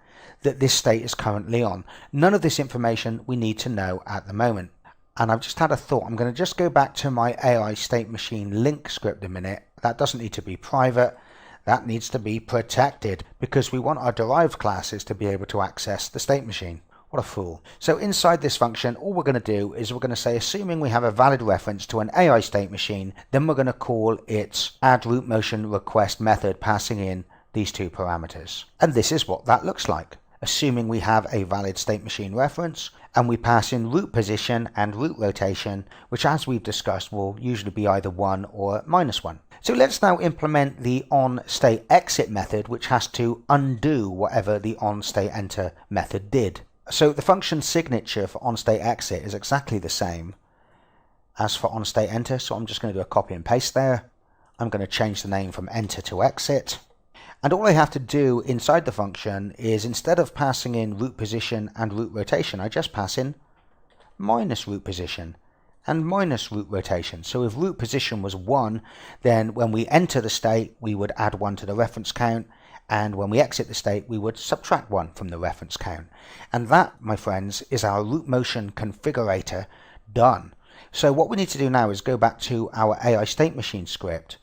that this state is currently on. None of this information we need to know at the moment. And I've just had a thought. I'm going to just go back to my AI state machine link script a minute. That doesn't need to be private. That needs to be protected because we want our derived classes to be able to access the state machine. What a fool. So inside this function, all we're going to do is we're going to say, assuming we have a valid reference to an AI state machine, then we're going to call its add root motion request method passing in these two parameters. And this is what that looks like. Assuming we have a valid state machine reference, and we pass in root position and root rotation, which as we've discussed will usually be either 1 or -1. So let's now implement the onStateExit method, which has to undo whatever the onStateEnter method did. So the function signature for onStateExit is exactly the same as for onStateEnter, so I'm just going to do a copy and paste there. I'm going to change the name from enter to exit. And all I have to do inside the function is, instead of passing in root position and root rotation, I just pass in minus root position and minus root rotation. So if root position was 1, then when we enter the state, we would add 1 to the reference count. And when we exit the state, we would subtract 1 from the reference count. And that, my friends, is our root motion configurator done. So what we need to do now is go back to our AI state machine script.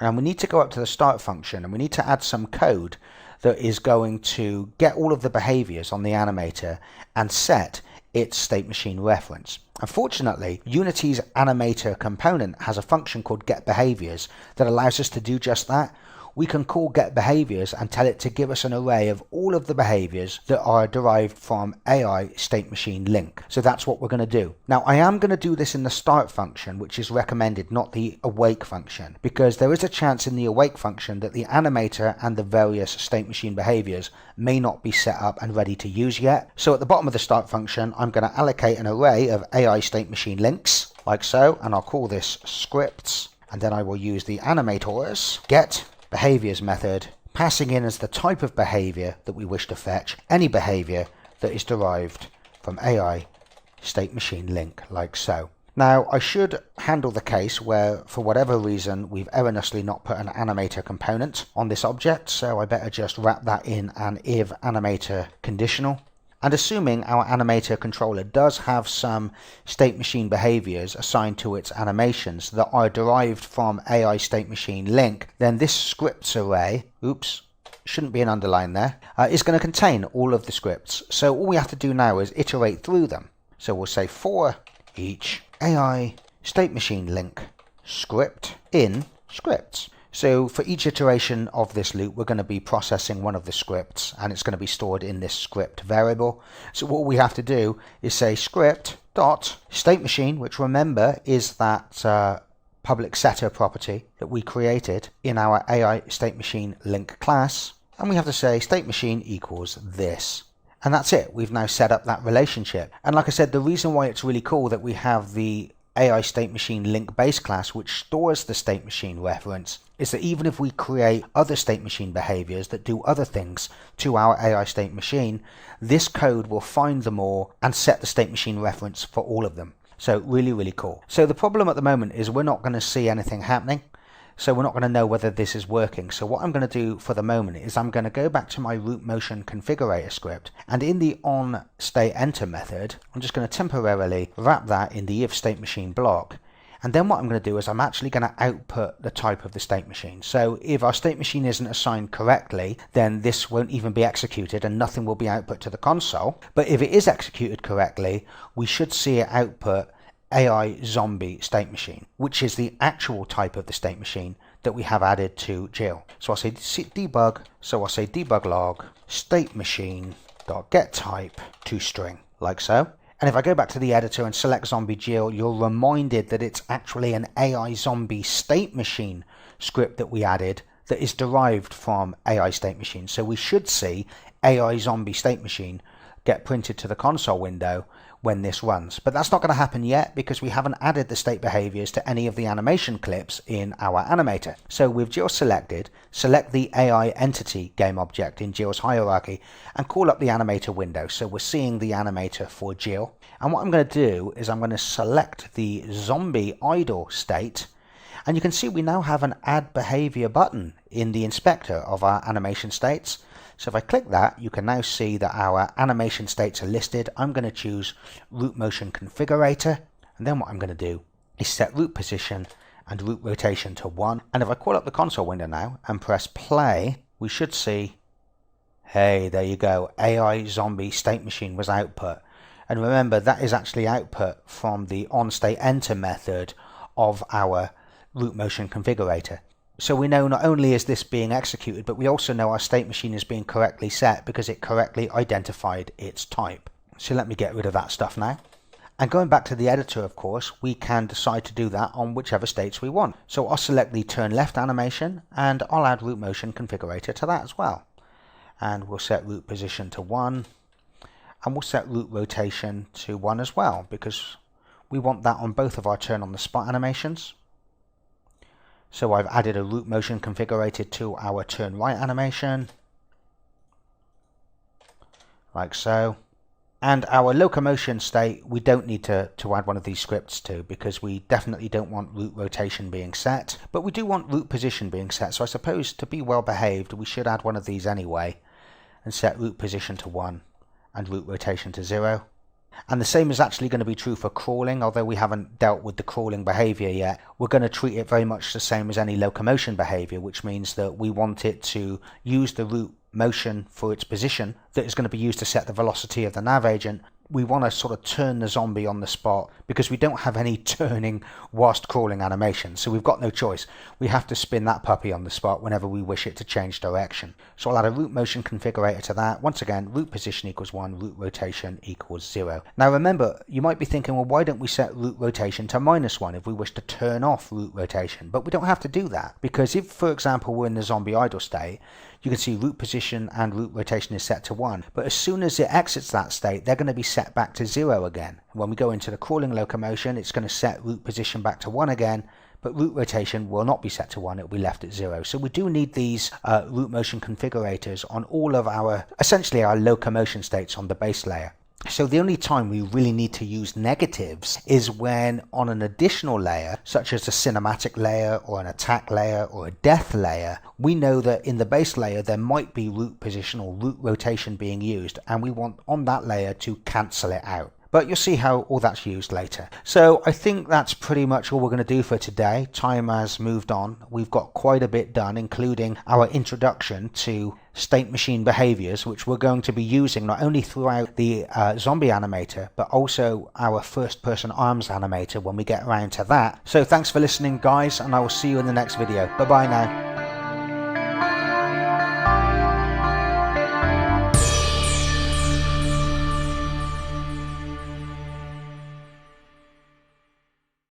And we need to go up to the start function and we need to add some code that is going to get all of the behaviors on the animator and set its state machine reference. Unfortunately, Unity's animator component has a function called getBehaviors that allows us to do just that. We can call getBehaviors and tell it to give us an array of all of the behaviors that are derived from AI state machine link. So that's what we're going to do. Now I am going to do this in the start function, which is recommended, not the awake function, because there is a chance in the awake function that the animator and the various state machine behaviors may not be set up and ready to use yet. So at the bottom of the start function, I'm going to allocate an array of AI state machine links like so, and I'll call this scripts, and then I will use the animators get behaviors method, passing in as the type of behavior that we wish to fetch any behavior that is derived from AI state machine link, like so. Now I should handle the case where for whatever reason we've erroneously not put an animator component on this object, so I better just wrap that in an if animator conditional. And assuming our animator controller does have some state machine behaviors assigned to its animations that are derived from AI state machine link, then this scripts array, shouldn't be an underline there, is going to contain all of the scripts. So all we have to do now is iterate through them. So we'll say for each AI state machine link script in scripts. So for each iteration of this loop, we're going to be processing one of the scripts and it's going to be stored in this script variable. So what we have to do is say script dot state machine, which remember is that public setter property that we created in our AI state machine link class. And we have to say state machine equals this. And that's it. We've now set up that relationship. And like I said, the reason why it's really cool that we have the AI state machine link base class which stores the state machine reference is that even if we create other state machine behaviors that do other things to our AI state machine, this code will find them all and set the state machine reference for all of them. So really, really cool. So the problem at the moment is we're not going to see anything happening. So we're not going to know whether this is working. So what I'm going to do for the moment is I'm going to go back to my root motion configurator script, and in the onStateEnter method, I'm just going to temporarily wrap that in the if state machine block. And then what I'm going to do is I'm actually going to output the type of the state machine. So if our state machine isn't assigned correctly, then this won't even be executed and nothing will be output to the console. But if it is executed correctly, we should see it output AI zombie state machine, which is the actual type of the state machine that we have added to Jill. So I'll say debug, so I'll say debug log state machine dot get type to string, like so. And if I go back to the editor and select zombie Jill, you're reminded that it's actually an AI zombie state machine script that we added that is derived from AI state machine. So we should see AI zombie state machine get printed to the console window when this runs. But that's not going to happen yet because we haven't added the state behaviors to any of the animation clips in our animator. So with Jill selected, select the AI entity game object in Jill's hierarchy and call up the animator window. So we're seeing the animator for Jill. And what I'm going to do is I'm going to select the zombie idle state. And you can see we now have an add behavior button in the inspector of our animation states. So if I click that, you can now see that our animation states are listed. I'm going to choose root motion configurator, and then what I'm going to do is set root position and root rotation to 1. And if I call up the console window now and press play, we should see, hey, there you go, AI zombie state machine was output. And remember, that is actually output from the onStateEnter method of our root motion configurator. So we know not only is this being executed, but we also know our state machine is being correctly set because it correctly identified its type. So let me get rid of that stuff now. And going back to the editor, of course, we can decide to do that on whichever states we want. So I'll select the turn left animation and I'll add root motion configurator to that as well. And we'll set root position to 1 and we'll set root rotation to 1 as well because we want that on both of our turn on the spot animations. So I've added a root motion configurator to our turn right animation, like so. And our locomotion state, we don't need to add one of these scripts to because we definitely don't want root rotation being set. But we do want root position being set, so I suppose to be well behaved, we should add one of these anyway and set root position to 1 and root rotation to 0. And the same is actually going to be true for crawling, although we haven't dealt with the crawling behavior yet. We're going to treat it very much the same as any locomotion behavior, which means that we want it to use the root motion for its position that is going to be used to set the velocity of the nav agent. We want to sort of turn the zombie on the spot because we don't have any turning whilst crawling animation, so we've got no choice. We have to spin that puppy on the spot whenever we wish it to change direction. So I'll add a root motion configurator to that. Once again, root position equals 1, root rotation equals 0. Now remember, you might be thinking, well, why don't we set root rotation to -1 if we wish to turn off root rotation? But we don't have to do that because if, for example, we're in the zombie idle state, you can see root position and root rotation is set to 1. But as soon as it exits that state, they're going to be set back to 0 again. When we go into the crawling locomotion, it's going to set root position back to 1 again, but root rotation will not be set to 1, it will be left at 0. So we do need these root motion configurators on all of our, essentially our locomotion states on the base layer. So the only time we really need to use negatives is when on an additional layer, such as a cinematic layer or an attack layer or a death layer, we know that in the base layer there might be root position or root rotation being used, and we want on that layer to cancel it out. But you'll see how all that's used later. So I think that's pretty much all we're going to do for today. Time has moved on. We've got quite a bit done, including our introduction to state machine behaviors, which we're going to be using not only throughout the zombie animator, but also our first person arms animator when we get around to that. So thanks for listening, guys, and I will see you in the next video. Bye bye now.